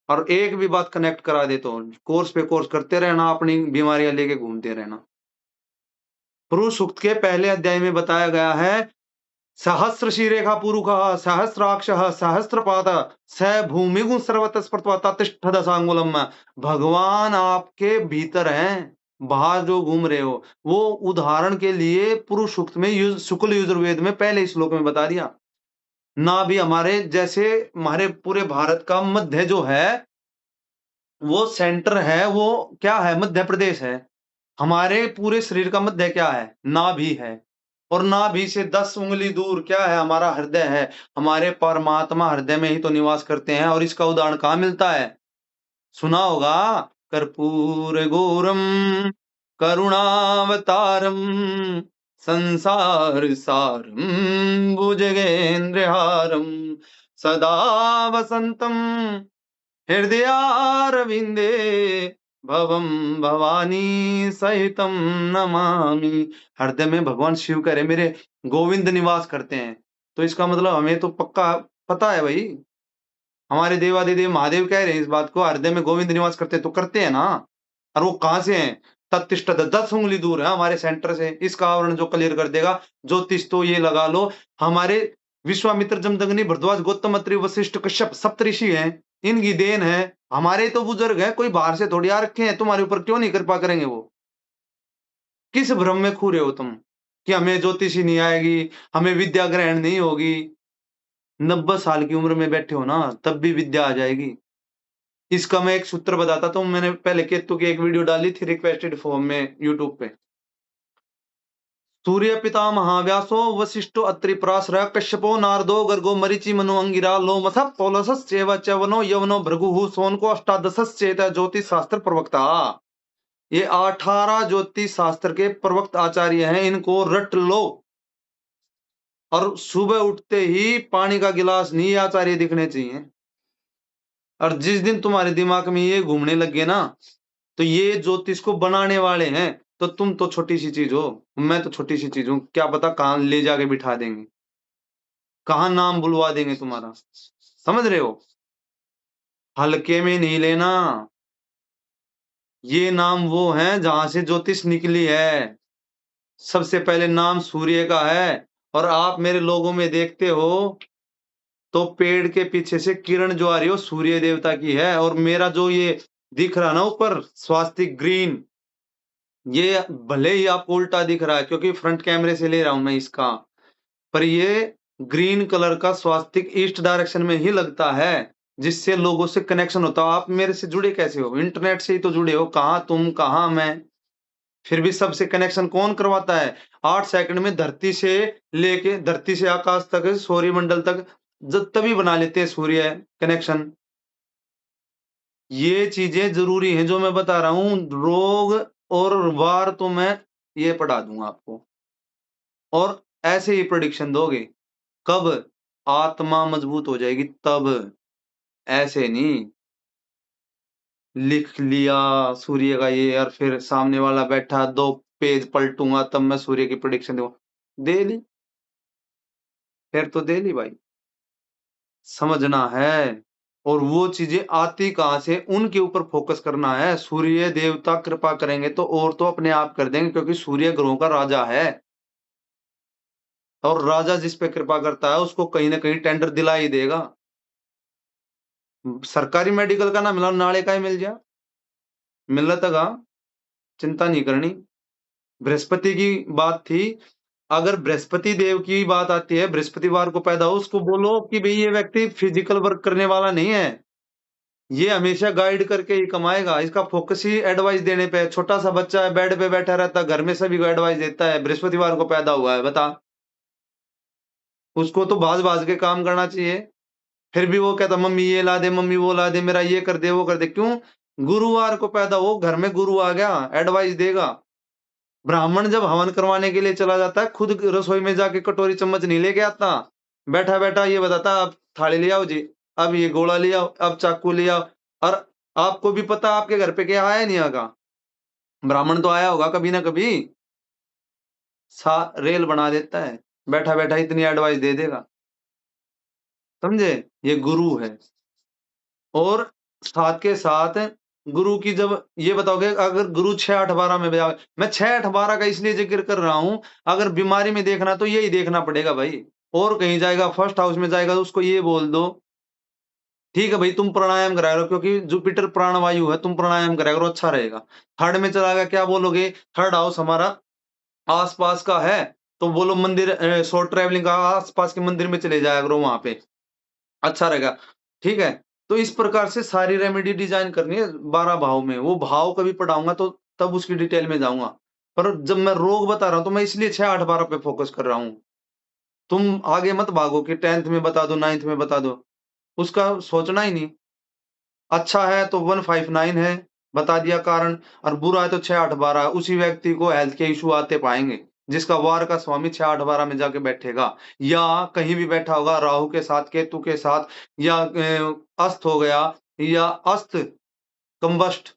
और एक भी बात कनेक्ट करा दे तो कोर्स पे कोर्स करते रहना, अपनी बीमारियां लेके घूमते रहना। पुरुष सूक्त के पहले अध्याय में बताया गया है, सहस्र शीरेखा पुरुषः सहस्राक्षः सहस्त्रपादः स भूमिगुं सर्वतः स्पर्शवा तिष्ठत् दशांगुलम्। भगवान आपके भीतर हैं, बाहर जो घूम रहे हो। वो उदाहरण के लिए पुरुष सूक्त में शुक्ल यजुर्वेद में पहले श्लोक में बता दिया। ना भी हमारे जैसे हमारे पूरे भारत का मध्य जो है वो सेंटर है, वो क्या है? मध्य प्रदेश है। हमारे पूरे शरीर का मध्य क्या है? नाभि है। और नाभि से 10 उंगली दूर क्या है? हमारा हृदय है। हमारे परमात्मा हृदय में ही तो निवास करते हैं। और इसका उदाहरण कहां मिलता है? सुना होगा, कर्पूर गौरम करुणावतारम संसार सारम भुजगेंद्रहारम सदा वसंतम हृदयारविंदे भवम भवानी सहितम नमामि। हृदय में भगवान शिव कह रहे मेरे गोविंद निवास करते हैं। तो इसका मतलब हमें तो पक्का पता है भाई, हमारे देवादिदेव महादेव कह रहे हैं इस बात को, हृदय में गोविंद निवास करते हैं, तो करते हैं ना। और वो कहां से हैं? तत्तिष्ठत 10 उंगली दूर है हमारे सेंटर से। इसका आवरण जो क्लियर कर देगा ज्योतिष, तो ये लगा लो हमारे विश्वामित्र जमदग्नि भरद्वाज गौतम अत्रि वशिष्ठ कश्यप सप्तऋषि हैं, इनकी देन है। हमारे तो बुजुर्ग हैं, कोई बाहर से थोड़ी आ रखे हैं। तुम्हारे ऊपर क्यों नहीं कृपा करेंगे वो? किस भ्रम में खू रहे हो तुम कि हमें ज्योतिषी नहीं आएगी, हमें विद्या ग्रहण नहीं होगी? 90 साल की उम्र में बैठे हो ना, तब भी विद्या आ जाएगी। इसका मैं एक सूत्र बताता हूं। मैंने पहले केतु की एक वीडियो डाली थी रिक्वेस्टेड फॉर्म में यूट्यूब पे। सूर्य पितामह व्यासो वशिष्ठो अत्रि पराशर कश्यपो नारदो गर्गो मरीचि मनु अंगिरा लोमस पौलसश्चैव च्यवनो यवनो भृगुः सोनको अष्टादशश्चेत ज्योतिष शास्त्र प्रवक्ता। ये 18 ज्योतिष शास्त्र के प्रवक्त आचार्य हैं, इनको रट लो। और सुबह उठते ही पानी का गिलास नहीं आचार्य दिखने चाहिए। और जिस दिन तुम्हारे दिमाग में ये घूमने लगे ना, तो ये ज्योतिष को बनाने वाले हैं। तो तुम तो छोटी सी चीज हो, मैं तो छोटी सी चीज हूं। क्या पता कहां ले जाके बिठा देंगे, कहां नाम बुलवा देंगे तुम्हारा। समझ रहे हो? हल्के में नहीं लेना। ये नाम वो हैं जहां से ज्योतिष निकली है। सबसे पहले नाम सूर्य का है। और आप मेरे लोगों में देखते हो तो पेड़ के पीछे से किरण जो आ रही है वो सूर्य देवता की है। और मेरा जो ये दिख रहा ना ऊपर स्वास्तिक ग्रीन, ये भले ही आपको उल्टा दिख रहा है क्योंकि फ्रंट कैमरे से ले रहा हूं मैं इसका, पर ये ग्रीन कलर का स्वास्तिक ईस्ट डायरेक्शन में ही लगता है, जिससे लोगों से कनेक्शन होता है। आप मेरे से जुड़े कैसे हो? इंटरनेट से ही तो जुड़े हो। कहां तुम, कहां मैं? फिर भी सबसे कनेक्शन कौन करवाता है? 8 सेकंड में धरती से लेके धरती से आकाश तक, सौरमंडल तक तभी बना लेते हैं सूर्य कनेक्शन। ये चीजें जरूरी हैं जो मैं बता रहा हूं। रोग और वार तो मैं ये पढ़ा दूंगा आपको। और ऐसे ही प्रेडिक्शन दोगे कब आत्मा मजबूत हो जाएगी तब। ऐसे नहीं लिख लिया सूर्य का ये और फिर सामने वाला बैठा 2 पेज पलटूंगा तब मैं सूर्य की प्रेडिक्शन दूंगा। दे ली, फिर तो दे ली भाई। समझना है। और वो चीजें आती कहां से, उनके ऊपर फोकस करना है। सूर्य देवता कृपा करेंगे तो और तो अपने आप कर देंगे, क्योंकि सूर्य ग्रहों का राजा है। और राजा जिस पे कृपा करता है उसको कहीं ना कहीं टेंडर दिला ही देगा। सरकारी मेडिकल का ना मिला, नाले का ही मिल जाए, मिलत का चिंता नहीं करनी। बृहस्पति की बात थी, अगर बृहस्पति देव की बात आती है, बृहस्पतिवार को पैदा हो, उसको बोलो कि भाई ये व्यक्ति फिजिकल वर्क करने वाला नहीं है, ये हमेशा गाइड करके ही कमाएगा। इसका फोकस ही एडवाइस देने पे है। छोटा सा बच्चा है, बेड पे बैठा रहता है, घर में सभी को एडवाइस देता है, बृहस्पतिवार को पैदा हुआ है, बता। उसको तो भाज भाज के काम करना चाहिए। फिर भी वो कहता मम्मी ये ला दे, मम्मी वो ला दे, मेरा ये कर दे, वो कर दे। क्यों? गुरुवार को पैदा हो, घर में गुरु आ गया, एडवाइस देगा। ब्राह्मण जब हवन करवाने के लिए चला जाता है, खुद रसोई में जाके कटोरी चम्मच नहीं लेके आता, बैठा बैठा ये बताता, अब थाली ले आओ जी, अब ये गोला ले आओ, अब चाकू ले आओ। और आपको भी पता आपके घर पे क्या आया नहीं आगा, ब्राह्मण तो आया होगा कभी ना कभी, सा रेल बना देता है, बैठा बैठा इतनी एडवाइस दे देगा। समझे, ये गुरु है। और साथ के साथ गुरु की, जब ये बताओगे अगर गुरु 6-8-12 में बजावे, मैं 6-8-12 का इसलिए जिक्र कर रहा हूं, अगर बीमारी में देखना तो यही देखना पड़ेगा भाई। और कहीं जाएगा, फर्स्ट हाउस में जाएगा तो उसको ये बोल दो, ठीक है भाई तुम प्राणायाम कराया करो, क्योंकि जुपिटर प्राणवायु है, तुम प्राणायाम कराया करो, अच्छा रहेगा। थर्ड में चला गया, क्या बोलोगे, थर्ड हाउस हमारा आसपास का है, तो बोलो मंदिर, शॉर्ट ट्रैवलिंग का, आसपास के मंदिर में चले जाया करो, वहां पे अच्छा रहेगा। ठीक है, तो इस प्रकार से सारी रेमेडी डिजाइन करनी है 12 भाव में। वो भाव कभी पढ़ाऊंगा तो तब उसकी डिटेल में जाऊंगा, पर जब मैं रोग बता रहा हूं तो मैं इसलिए 6-8-12 पे फोकस कर रहा हूं। तुम आगे मत भागो कि 10th में बता दो, 9th में बता दो, उसका सोचना ही नहीं। अच्छा है तो 159 है, बता दिया कारण, और बुरा है तो 6-8-12। उसी व्यक्ति को हेल्थ के इश्यू आते पाएंगे जिसका वार का स्वामी 6-8-12 में जाके बैठेगा, या कहीं भी बैठा होगा राहु के साथ, केतु के साथ, या अस्त हो गया, या अस्त कंबस्ट,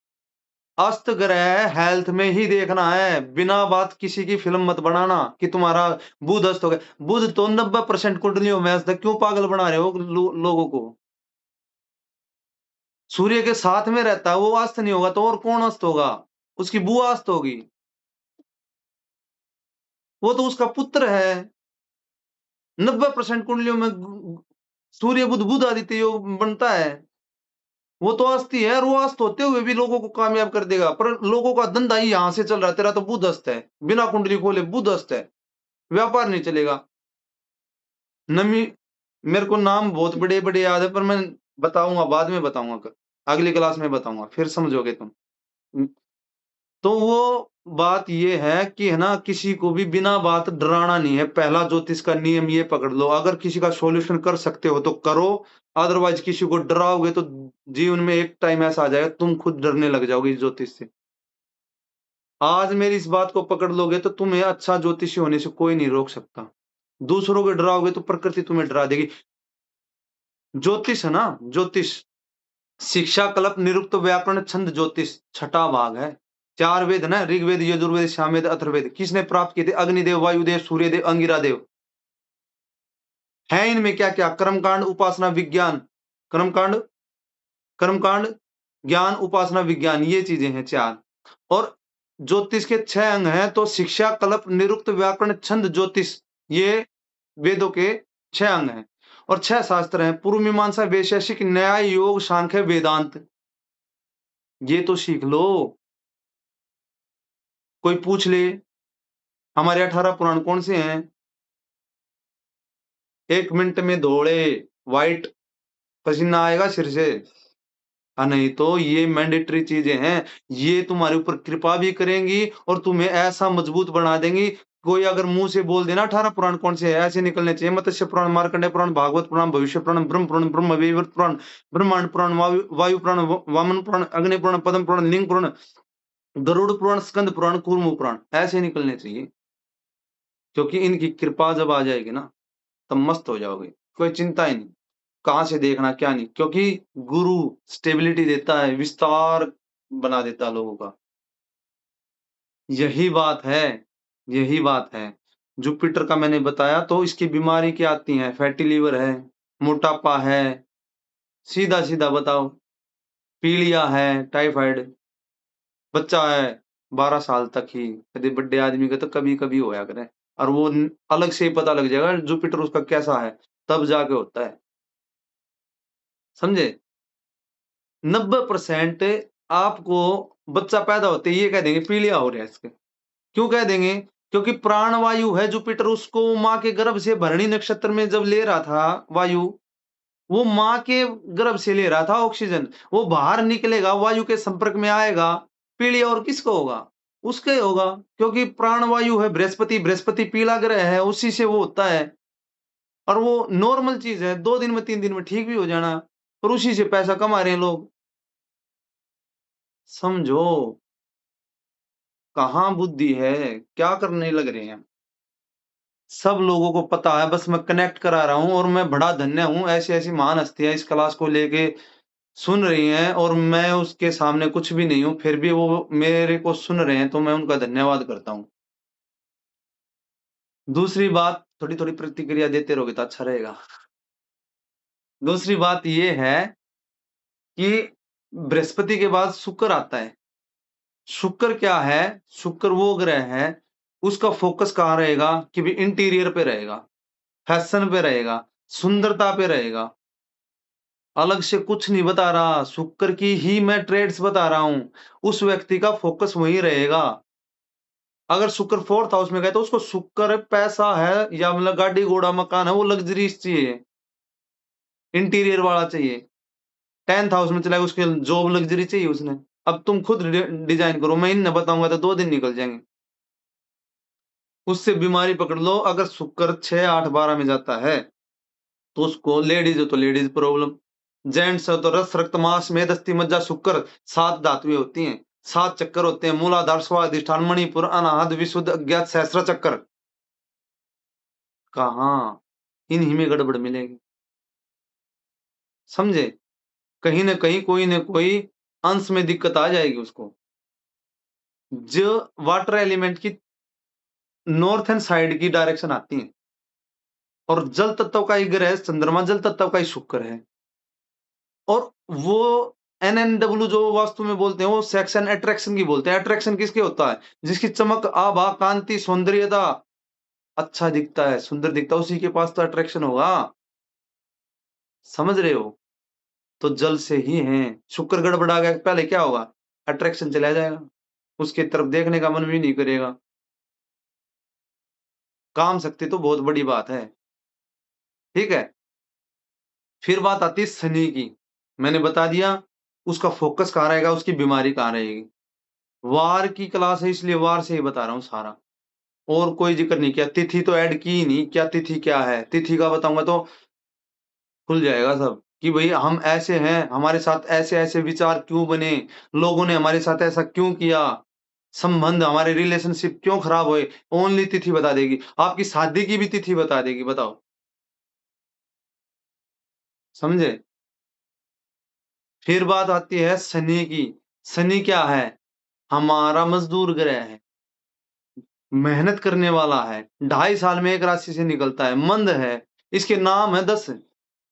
अस्त ग्रह हेल्थ में ही देखना है, बिना बात किसी की फिल्म मत बनाना कि तुम्हारा बुध अस्त हो गया। बुध तो 90% कुंडलियों में अस्त है, क्यों पागल बना रहे हो लोगों को। सूर्य के साथ में रहता है, वो अस्त नहीं होगा तो और कौन अस्त होगा, उसकी बुआ अस्त होगी, वो तो उसका पुत्र है। 90% कुंडलियों में सूर्य बुध बुध आदित्य योग बनता है, वो तो अस्थि है, और वो अस्त होते हुए भी लोगों को कामयाब कर देगा। पर लोगों का धंधा ही यहां से चल रहा है, तेरा तो बुध अस्त है, बिना कुंडली खोले बुध अस्त है, व्यापार नहीं चलेगा। नमी, मेरे को नाम बहुत बड़े बड़े याद है, पर मैं बताऊंगा, बाद में बताऊंगा, अगली क्लास में बताऊंगा, फिर समझोगे तुम। तो वो बात ये है कि है ना, किसी को भी बिना बात डराना नहीं है। पहला ज्योतिष का नियम ये पकड़ लो, अगर किसी का सॉल्यूशन कर सकते हो तो करो, अदरवाइज किसी को डराओगे तो जीवन में एक टाइम ऐसा आ जाएगा तुम खुद डरने लग जाओगे इस ज्योतिष से। आज मेरी इस बात को पकड़ लोगे तो तुम्हें अच्छा ज्योतिषी होने से कोई नहीं रोक सकता। दूसरों को डराओगे तो प्रकृति तुम्हें डरा देगी। ज्योतिष है ना, ज्योतिष शिक्षा, कल्प, निरुक्त, व्याकरण, छंद, ज्योतिष छठा भाग है। 4 वेद ना, ऋग्वेद, यजुर्वेद, सामवेद, अथर्ववेद, किसने प्राप्त किए थे, अग्निदेव, वायुदेव, सूर्यदेव, अंगिरा देव। है इनमें क्या क्या, कर्मकांड, उपासना, विज्ञान, कर्मकांड, कर्मकांड, ज्ञान, उपासना, विज्ञान, ये चीजें हैं 4। और ज्योतिष के 6 अंग हैं, तो शिक्षा, कल्प, निरुक्त, व्याकरण, छंद, ज्योतिष, ये वेदों के 6 अंग हैं। और 6 शास्त्र हैं, पूर्व मीमांसा, वैशेषिक, न्याय, योग, सांख्य, वेदांत, ये तो सीख लो। कोई पूछ ले हमारे 18 पुराण कौन से हैं, 1 मिनट में दौड़े, व्हाइट पसीना आएगा सिर से। नहीं तो ये मैंडेटरी चीजें हैं, ये तुम्हारे ऊपर कृपा भी करेंगी और तुम्हें ऐसा मजबूत बना देंगी। कोई अगर मुंह से बोल देना 18 पुराण कौन से है, ऐसे निकलने चाहिए, मत्स्य पुराण, मार्कंडेय पुराण, भागवत पुराण, भविष्य पुराण, ब्रह्म पुराण, ब्रह्म वैवर्त पुराण, ब्रह्मांड पुराण, वायु पुराण, वामन पुराण, अग्नि पुराण, पद्म पुराण, लिंग पुराण, गरुड़ पुराण, स्कंद पुराण, कूर्म पुराण, ऐसे निकलने चाहिए। क्योंकि इनकी कृपा जब आ जाएगी ना, तब मस्त हो जाओगे, कोई चिंता ही नहीं कहां से देखना क्या नहीं, क्योंकि गुरु स्टेबिलिटी देता है, विस्तार बना देता है लोगों का। यही बात है, यही बात है। जुपिटर का मैंने बताया, तो इसकी बीमारी क्या आती है, फैटी लीवर है, मोटापा है, सीधा सीधा बताओ, पीलिया है, टाइफाइड, बच्चा है 12 साल तक ही, यदि बड़े आदमी का तो कभी कभी होया करे, और वो अलग से ही पता लग जाएगा जुपिटर उसका कैसा है, तब जाके होता है। समझे, 90% आपको बच्चा पैदा होते ही ये कह देंगे पीलिया हो रहा है इसके। क्यों कह देंगे, क्योंकि प्राणवायु है जुपिटर, उसको माँ के गर्भ से भरणी नक्षत्र में जब ले रहा था वायु, वो माँ के गर्भ से ले रहा था ऑक्सीजन, वो बाहर निकलेगा, वायु के संपर्क में आएगा, पीलिया और किसको होगा, उसके होगा। क्योंकि प्राणवायु है बृहस्पति, बृहस्पति पीला ग्रह है, उसी से वो होता है। और वो नॉर्मल चीज है, 2 दिन में 3 दिन में ठीक भी हो जाना, और उसी से पैसा कमा रहे हैं लोग। समझो, कहाँ बुद्धि है, क्या करने लग रहे हैं। सब लोगों को पता है, बस मैं कनेक्ट करा रहा हूँ और मैं बड़ा धन्य हूँ, ऐसी-ऐसी महान हस्तियाँ इस क्लास को लेके सुन रही हैं और मैं उसके सामने कुछ भी नहीं हूँ, फिर भी वो मेरे को सुन रहे हैं, तो मैं उनका धन्यवाद करता हूँ। दूसरी बात, थोड़ी-थोड़ी प्रतिक्रिया देते रहोगे तो अच्छा रहेगा। दूसरी बात ये है कि बृहस्पति के बाद शुक्र आता है। शुक्र क्या है? शुक्र वो ग्रह है, उसका फ़ोकस कहाँ रहेगा कि भई इंटीरियर पे रहेगा, फैशन पे रहेगा, सुंदरता पे रहेगा। अलग से कुछ नहीं बता रहा, शुक्र की ही मैं ट्रेड्स बता रहा हूँ। उस व्यक्ति का फ़ोकस वहीं रहेगा। अगर शुक्र 4th हाउस में गए तो उसको शुक्र पैसा है या मतलब गाड़ी-घोड़ा, मकान है, वो लग्ज़रीज़ चाहिए, इंटीरियर वाला चाहिए। 10th हाउस में चला गया, उसके जॉब लग्ज़री चाहिए उसने। अब तुम खुद डिज़ाइन करो, मैं इन्हें बताऊँगा तो 2 दिन निकल जाएँगे। उससे बीमारी पकड़ लो, अगर शुक्र 6, 8, 12 में जाता है, तो उसको लेडीज़ हो तो लेडीज़ प्रॉब्लम, जेंट्स हो तो रस, रक्त, मांस, मेद, अस्थि, मज्जा, शुक्र 7 धातुएँ होती हैं, 7 चक्कर होते हैं, मूलाधार, स्वादिष्ठान, मणिपुर, अनाहत, विशुद्ध, अज्ञात, सहस्त्र चक्कर। कहाँ? इन्हीं में गड़बड़ मिलेगी। समझे? कहीं न कहीं कोई न कोई अंश में दिक्कत आ जाएगी उसको। जो वाटर एलिमेंट की नॉर्थर्न साइड की डायरेक्शन आती है और जल तत्व का एक ग्रह चंद्रमा, जल तत्व का ही शुक्र है। और वो एनएनडब्ल्यू जो वास्तु में बोलते हैं, वो सेक्स एंड अट्रैक्शन की बोलते हैं। अट्रैक्शन किसके होता है? जिसकी चमक, आभा, कांति, सौंदर्यता अच्छा दिखता है, सुंदर दिखता है, उसी के पास तो अट्रैक्शन होगा। समझ रहे हो? तो जल से ही हैं। शुक्र गड़बड़ा गया, पहले क्या होगा? अट्रैक्शन चला जाएगा। उसकी तरफ देखने का मन भी नहीं करेगा। काम शक्ति तो बहुत बड़ी बात है। ठीक है? फिर बात आती है शनि की। मैंने बता दिया, उसका फ़ोकस कहाँ रहेगा, उसकी बीमारी कहाँ रहेगी। वार की क्लास है, इसलिए वार से ही बता रहा हूँ सारा, और कोई ज़िक्र नहीं किया। तिथि तो ऐड की ही नहीं, क्या तिथि क्या है? तिथि का बताऊँगा तो खुल जाएगा सब, कि भई हम ऐसे हैं, हमारे साथ ऐसे-ऐसे विचार क्यों बने, लोगों ने हमारे साथ ऐसा क्यों किया, संबंध, हमारे रिलेशनशिप क्यों खराब हुए, ओनली तिथि बता देगी। आपकी शादी की भी तिथि बता देगी, बताओ। समझे? फिर बात आती है शनि की। शनि क्या है? हमारा मज़दूर ग्रह है, मेहनत करने वाला है, 2.5 साल में एक राशि से निकलता है, मंद है, इसके नाम है 10।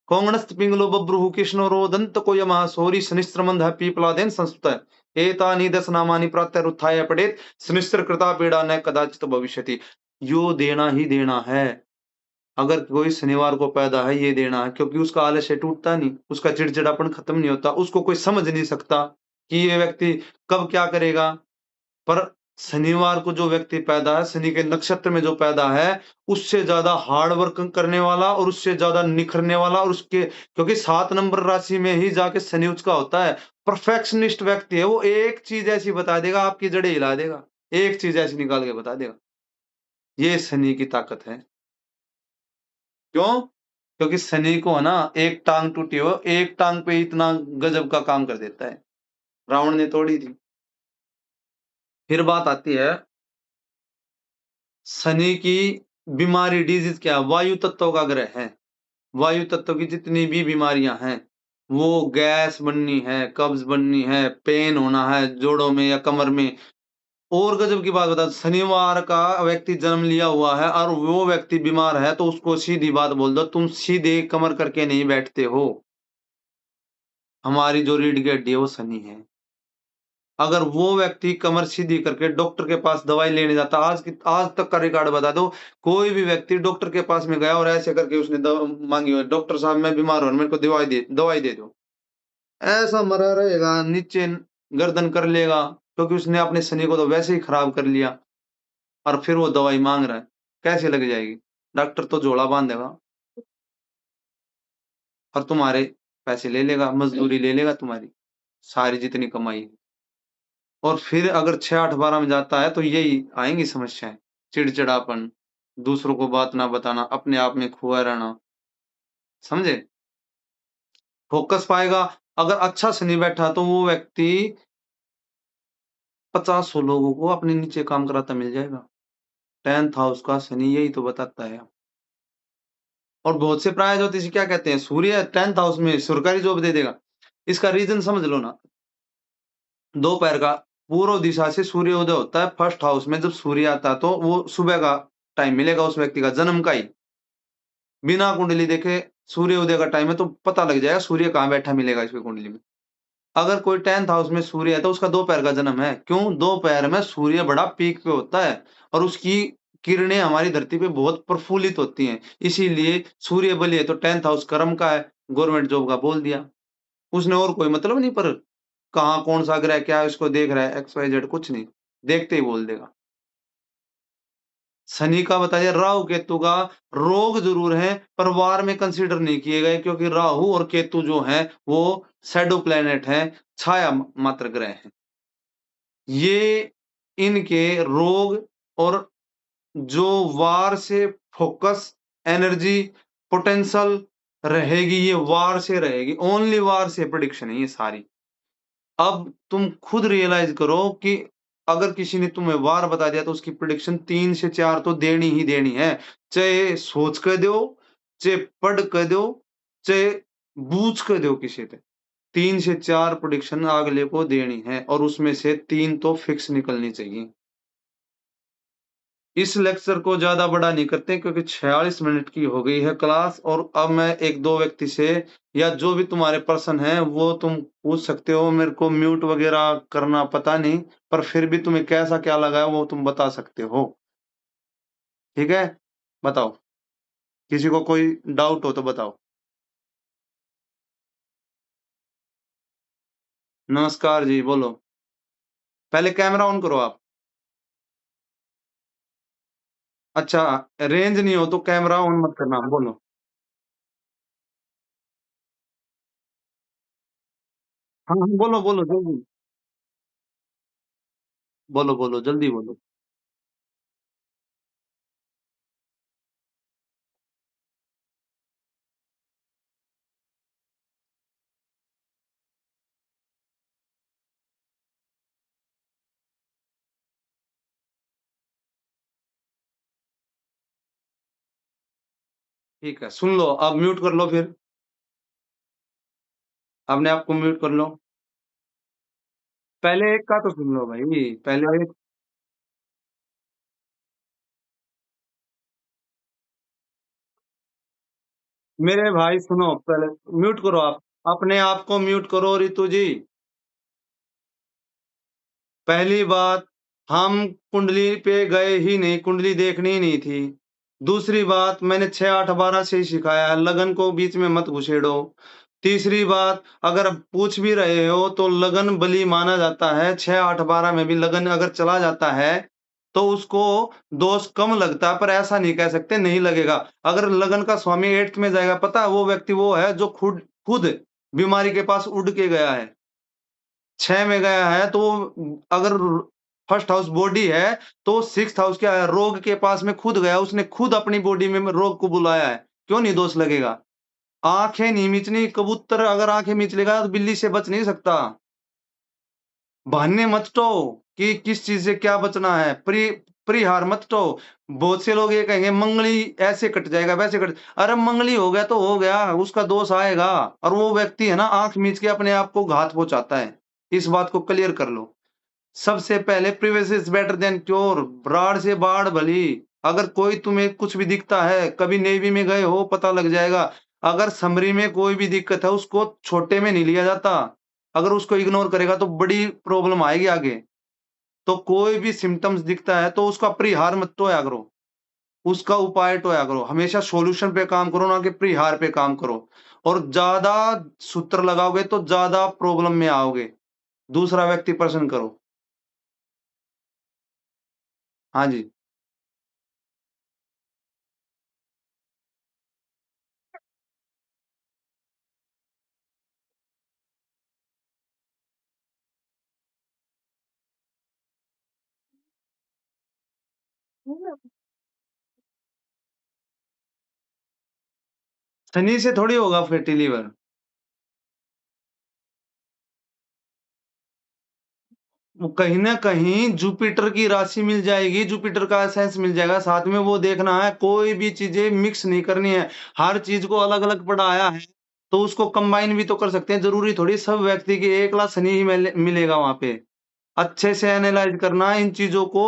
कोंगणस्थ पिंगलो बभ्रुः कृष्णोरोदन्तको यमः शौरि शनिश्चरमन्दः पीपलादेन संस्तुतः एतानि 10 नामानि प्रातरुत्थाय पठेत् शनिश्चर कृता पीडा न कदाचित् भविष्यति। यो देना ही देना है। अगर कोई शनिवार को पैदा है, ये देना है, क्योंकि उसका आलस्य टूटता नहीं, उसका चिड़चिड़ापन खत्म नहीं होता, उसको कोई समझ नहीं सकता कि ये व्यक्ति कब क्या करेगा। पर शनिवार को जो व्यक्ति पैदा है, शनि के नक्षत्र में जो पैदा है, उससे ज़्यादा हार्ड वर्क करने वाला और उससे ज़्यादा निखरने वाला, और उसके क्योंकि 7 नंबर राशि में ही जाके शनि उसका होता है। परफेक्शनिस्ट व्यक्ति है, वो एक चीज़ ऐसी बता देगा, आपकी जड़ें हिला देगा। एक चीज़ ऐसी निकाल के बता देगा। ये शनि की ताकत है। क्यों? क्योंकि शनि को है ना, एक टाँग टूटी हो, एक टाँग पे इतना गज़ब का काम कर देता है। रावण ने तोड़ी थी। फिर बात आती है शनि की बीमारी, डिजीज़ क्या है? वायु तत्व का ग्रह है। वायु तत्व की जितनी भी बीमारियाँ हैं, वो गैस बननी है, कब्ज़ बननी है, पेन होना है जोड़ों में या कमर में। और गज़ब की बात बताऊँ, शनिवार का व्यक्ति जन्म लिया हुआ है और वो व्यक्ति बीमार है, तो उसको सीधी बात बोल दो, तुम सीधे कमर करके नहीं बैठते हो। हमारी जो रीढ़ की हड्डी है वो शनि है। अगर वो व्यक्ति कमर सीधी करके डॉक्टर के पास दवाई लेने जाता, आज तक का रिकॉर्ड बता दो, कोई भी व्यक्ति डॉक्टर के पास में गया और ऐसे करके उसने मांगी हो, डॉक्टर साहब मैं बीमार हूँ, मेरे को दवाई दे दो, ऐसा मरा रहेगा, नीचे गर्दन कर लेगा, क्योंकि उसने अपने शनि को तो वैसे ही खराब कर लिया और फिर वो दवाई मांग रहा है, कैसे लग जाएगी? डॉक्टर तो झोला बांध देगा और तुम्हारे पैसे ले लेगा, मजदूरी ले लेगा तुम्हारी सारी जितनी कमाई। और फिर अगर 6, 8, 12 में जाता है तो यही आएँगी समस्याएँ। चिड़चिड़ापन, दूसरों को बात ना बताना, अपने आप में खोया रहना, समझे? फ़ोकस पाएगा, अगर अच्छा शनि बैठा तो वो व्यक्ति 50-100 लोगों को अपने नीचे काम कराता मिल जाएगा। 10th हाउस का शनि यही तो बताता है। और बहुत से प्राय ज्योतिषी क्या कहते हैं, सूर्य 10th हाउस में सरकारी जॉब दे देगा। इसका रीज़न समझ लो ना, दोपहर का पूर्व दिशा से सूर्योदय होता है, फर्स्ट हाउस में जब सूर्य आता है, तो वो सुबह का टाइम मिलेगा उस व्यक्ति का, जन्म का ही। बिना कुंडली देखे सूर्योदय का टाइम है, तो पता लग जाएगा सूर्य कहाँ बैठा मिलेगा इसकी कुंडली में। अगर कोई 10th हाउस में सूर्य है, तो उसका दोपहर का जन्म है। क्यों? दोपहर में सूर्य बड़ा पीक पे होता है और उसकी किरणें हमारी धरती पे बहुत प्रफुल्लित होती हैं। इसीलिए सूर्य बली है, तो 10th हाउस कर्म का है, गवर्नमेंट जॉब का बोल दिया। उसने और कोई मतलब नहीं, पर कहाँ कौन-सा ग्रह क्या इसको देख रहा है, एक्स, वाई, ज़ेड कुछ नहीं, देखते ही बोल देगा। शनि का बताइए, राहु केतु का रोग ज़रूर है, पर वार में कंसीडर नहीं किए गए, क्योंकि राहु और केतु जो हैं, वो शैडो प्लैनेट हैं, छाया मात्र ग्रह हैं। ये इनके रोग और जो वार से फ़ोकस, एनर्जी, पोटेंशियल रहेगी, ये वार से रहेगी, ओनली वार से प्रेडिक्शन है ये सारी। अब तुम खुद रियलाइज़ करो कि अगर किसी ने तुम्हें वार बता दिया, तो उसकी प्रेडिक्शन 3 से 4 तो देनी ही देनी है। चाहे सोच के दो, चाहे पढ़ के दो, चाहे बूझ के दो किसी पे। 3 से 4 प्रेडिक्शन अगले को देनी है और उसमें से 3 तो फिक्स निकलनी चाहिए। इस लेक्चर को ज़्यादा बड़ा नहीं करते, क्योंकि 46 मिनट की हो गई है क्लास, और अब मैं 1-2 व्यक्ति से या जो भी तुम्हारे पर्सन हैं, वो तुम पूछ सकते हो। मेरे को म्यूट वगैरह करना पता नहीं, पर फिर भी तुम्हें कैसा क्या लगा है वो तुम बता सकते हो। ठीक है? बताओ। किसी को कोई डाउट हो तो बताओ। नमस्कार जी, बोलो। पहले कैमरा ऑन करो आप। अच्छा, रेंज नहीं हो तो कैमरा ऑन मत करना, बोलो। हाँ, हाँ, बोलो, बोलो जल्दी। बोलो, बोलो, जल्दी बोलो। ठीक है, सुन लो, अब म्यूट कर लो फिर। अपने आप को म्यूट कर लो। पहले एक का तो सुन लो भाई, पहले एक। मेरे भाई सुनो, पहले म्यूट करो आप। अपने आप को म्यूट करो रितु जी। पहली बात, हम कुंडली पे गए ही नहीं, कुंडली देखनी ही नहीं थी। दूसरी बात, मैंने 6, 8, 12 से ही सिखाया है, लगन को बीच में मत घुसेड़ो। तीसरी बात, अगर पूछ भी रहे हो तो लगन बली माना जाता है, 6, 8, 12 में भी लगन अगर चला जाता है, तो उसको दोष कम लगता है, पर ऐसा नहीं कह सकते नहीं लगेगा। अगर लगन का स्वामी 8th में जाएगा, पता है वो व्यक्ति वो है जो खुद खुद बीमारी के पास उड़ के गया है। 6 में गया है, तो अगर फर्स्ट हाउस बॉडी है, तो 6th हाउस क्या है, रोग के पास में खुद गया, उसने खुद अपनी बॉडी में रोग को बुलाया है, क्यों नहीं दोष लगेगा? आँखें नहीं मीचनी, कबूतर अगर आँखें मीच लेगा तो बिल्ली से बच नहीं सकता। बहाने मत टो कि किस चीज़ से क्या बचना है, परिहार मत टो। बहुत से लोग ये कहेंगे मंगली ऐसे कट जाएगा, वैसे कट, अरे मंगली हो गया तो हो गया, उसका दोष आएगा, और वो व्यक्ति है ना आँख मीच के अपने आप को घात पहुँचाता है। इस बात को क्लियर कर लो। सबसे पहले prevention is better than cure, ब्राड से बाढ़ भली। अगर कोई तुम्हें कुछ भी दिखता है, कभी नेवी में गए हो पता लग जाएगा। अगर समरी में कोई भी दिक्कत है, उसको छोटे में नहीं लिया जाता। अगर उसको इग्नोर करेगा तो बड़ी प्रॉब्लम आएगी आगे। तो कोई भी सिम्पटम्स दिखता है तो उसका परिहार मत टोया करो, उसका उपाय टोया करो। हमेशा सॉल्यूशन पे काम करो, ना कि परिहार पे काम करो। और ज़्यादा सूत्र लगाओगे तो ज़्यादा प्रॉब्लम में आओगे। दूसरा व्यक्ति प्रश्न करो। हाँ जी। शनि से थोड़ी होगा फैटी लिवर। वो कहीं न कहीं जुपिटर की राशि मिल जाएगी, जुपिटर का एसेंस मिल जाएगा, साथ में वो देखना है, कोई भी चीज़ें मिक्स नहीं करनी है। हर चीज़ को अलग-अलग पढ़ाया है, तो उसको कंबाइन भी तो कर सकते हैं, ज़रूरी थोड़ी सब व्यक्ति की एक लाख शनि ही मिलेगा वहाँ पे। अच्छे से एनालाइज़ करना, इन चीज़ों को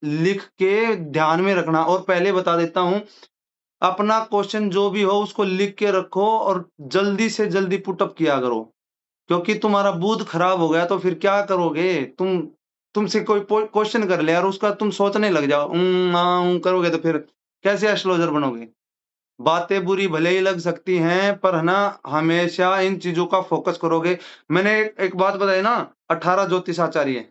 लिख के ध्यान में रखना। और पहले बता देता हूँ, अपना क्वेश्चन जो भी हो उसको लिख के रखो और जल्दी से जल्दी पुट अप किया करो। क्योंकि तुम्हारा मूड खराब हो गया तो फिर क्या करोगे? तुमसे कोई क्वेश्चन कर ले और उसका तुम सोचने लग जाओ, करोगे तो फिर कैसे एस्ट्रोलॉजर बनोगे? बातें बुरी भले ही लग सकती हैं, पर है ना, हमेशा इन चीज़ों का फ़ोकस करोगे। मैंने एक बात बताई ना, 18 ज्योतिष आचार्य,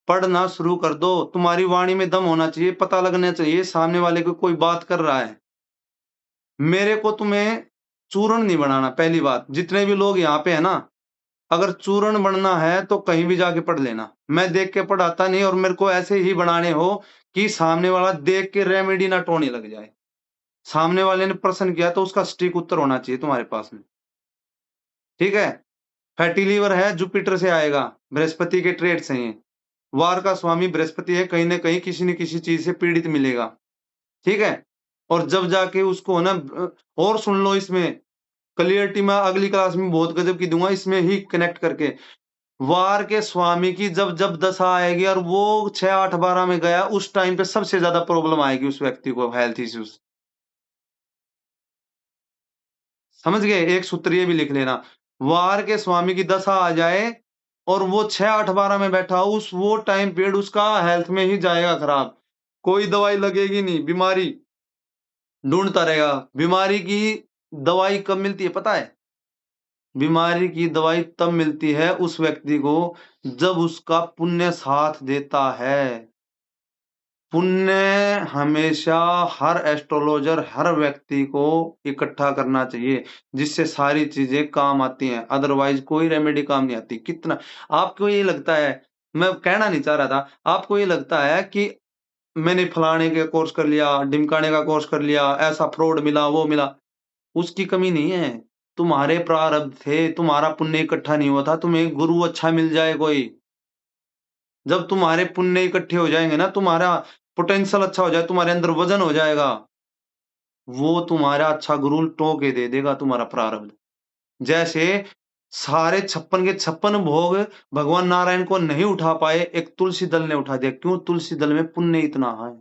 पढ़ना शुरू कर दो। तुम्हारी वाणी में दम होना चाहिए, पता लगना चाहिए सामने वाले को कोई बात कर रहा है। मेरे को तुम्हें चूर्ण नहीं बनाना, पहली बात। जितने भी लोग यहाँ पे हैं ना, अगर चूर्ण बनना है तो कहीं भी जाके पढ़ लेना। मैं देख के पढ़ाता नहीं, और मेरे को ऐसे ही बनाने हो कि सामने वाला देख के रेमेडी ना टोने लग जाए। सामने वाले ने प्रश्न किया तो उसका सटीक उत्तर होना चाहिए तुम्हारे पास में। ठीक है? फैटी लीवर है, जुपिटर से आएगा, बृहस्पति के ट्रेड से हैं। वार का स्वामी बृहस्पति है, कहीं न कहीं किसी न किसी चीज़ से पीड़ित मिलेगा। ठीक है? और जब जाके उसको ना और सुन लो इसमें, क्लियरिटी मैं अगली क्लास में बहुत गज़ब की दूँगा इसमें ही कनेक्ट करके। वार के स्वामी की जब दशा आएगी और वो 6, 8, 12 में गया, उस टाइम पे सबसे ज़्यादा प्रॉब्लम आएगी उस व्यक्ति को, हेल्थ इश्यूज़। समझ गए? एक सूत्र ये भी लिख लेना। वार के स्वामी की दशा आ जाए और वो 6, 8, 12 में बैठा हो, उस वो टाइम पीरियड उसका हेल्थ में ही जाएगा खराब। कोई दवाई लगेगी नहीं, बीमारी ढूँढता रहेगा। बीमारी की दवाई कब मिलती है पता है? बीमारी की दवाई तब मिलती है उस व्यक्ति को जब उसका पुण्य साथ देता है। पुण्य हमेशा हर एस्ट्रोलॉजर, हर व्यक्ति को इकट्ठा करना चाहिए, जिससे सारी चीज़ें काम आती हैं, अदरवाइज़ कोई रेमेडी काम नहीं आती। कितना आपको ये लगता है, मैं कहना नहीं चाह रहा था, आपको ये लगता है कि मैंने फलाने का कोर्स कर लिया, ढिमकाने का कोर्स कर लिया, ऐसा फ्रॉड मिला, वो मिला, उसकी कमी नहीं है। तुम्हारे प्रारब्ध थे, तुम्हारा पुण्य इकट्ठा नहीं हुआ था, तुम्हें गुरु अच्छा मिल जाए कोई। जब तुम्हारे पुण्य इकट्ठे हो जाएँगे ना, तुम्हारा पोटेंशियल अच्छा हो जाए, तुम्हारे अंदर वज़न हो जाएगा, वो तुम्हारा अच्छा गुरु टो के दे देगा तुम्हारा प्रारब्ध। जैसे सारे 56 के 56 भोग भगवान नारायण को नहीं उठा पाए, एक तुलसी दल ने उठा दिया। क्यों? तुलसी दल में पुण्य इतना है।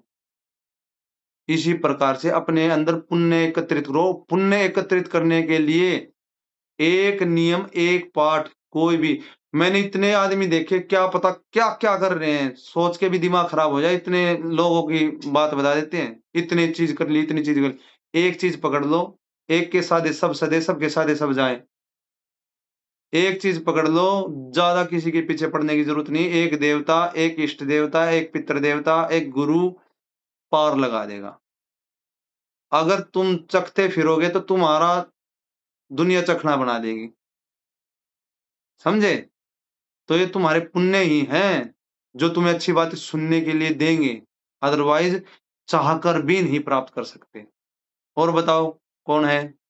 इसी प्रकार से अपने अंदर पुण्य एकत्रित करो। पुण्य एकत्रित करने के लिए एक नियम, एक पाठ, कोई भी, मैंने इतने आदमी देखे, क्या पता क्या-क्या कर रहे हैं, सोच के भी दिमाग खराब हो जाए, इतने लोगों की बात बता देते हैं, इतनी चीज़ कर ली, इतनी चीज़ कर ली। एक चीज़ पकड़ लो, एक के साधे सब सधे, सबके साधे सब जाएँ। एक चीज़ पकड़ लो, ज़्यादा किसी के पीछे पड़ने की ज़रूरत नहीं, एक देवता, एक इष्ट देवता, एक पितृ देवता, एक गुरु पार लगा देगा। अगर तुम चखते फिरोगे तो तुम्हारा दुनिया चखना बना देगी, समझे? तो ये तुम्हारे पुण्य ही हैं, जो तुम्हें अच्छी बातें सुनने के लिए देंगे, अदरवाइज़ चाहकर भी नहीं प्राप्त कर सकते। और बताओ कौन है?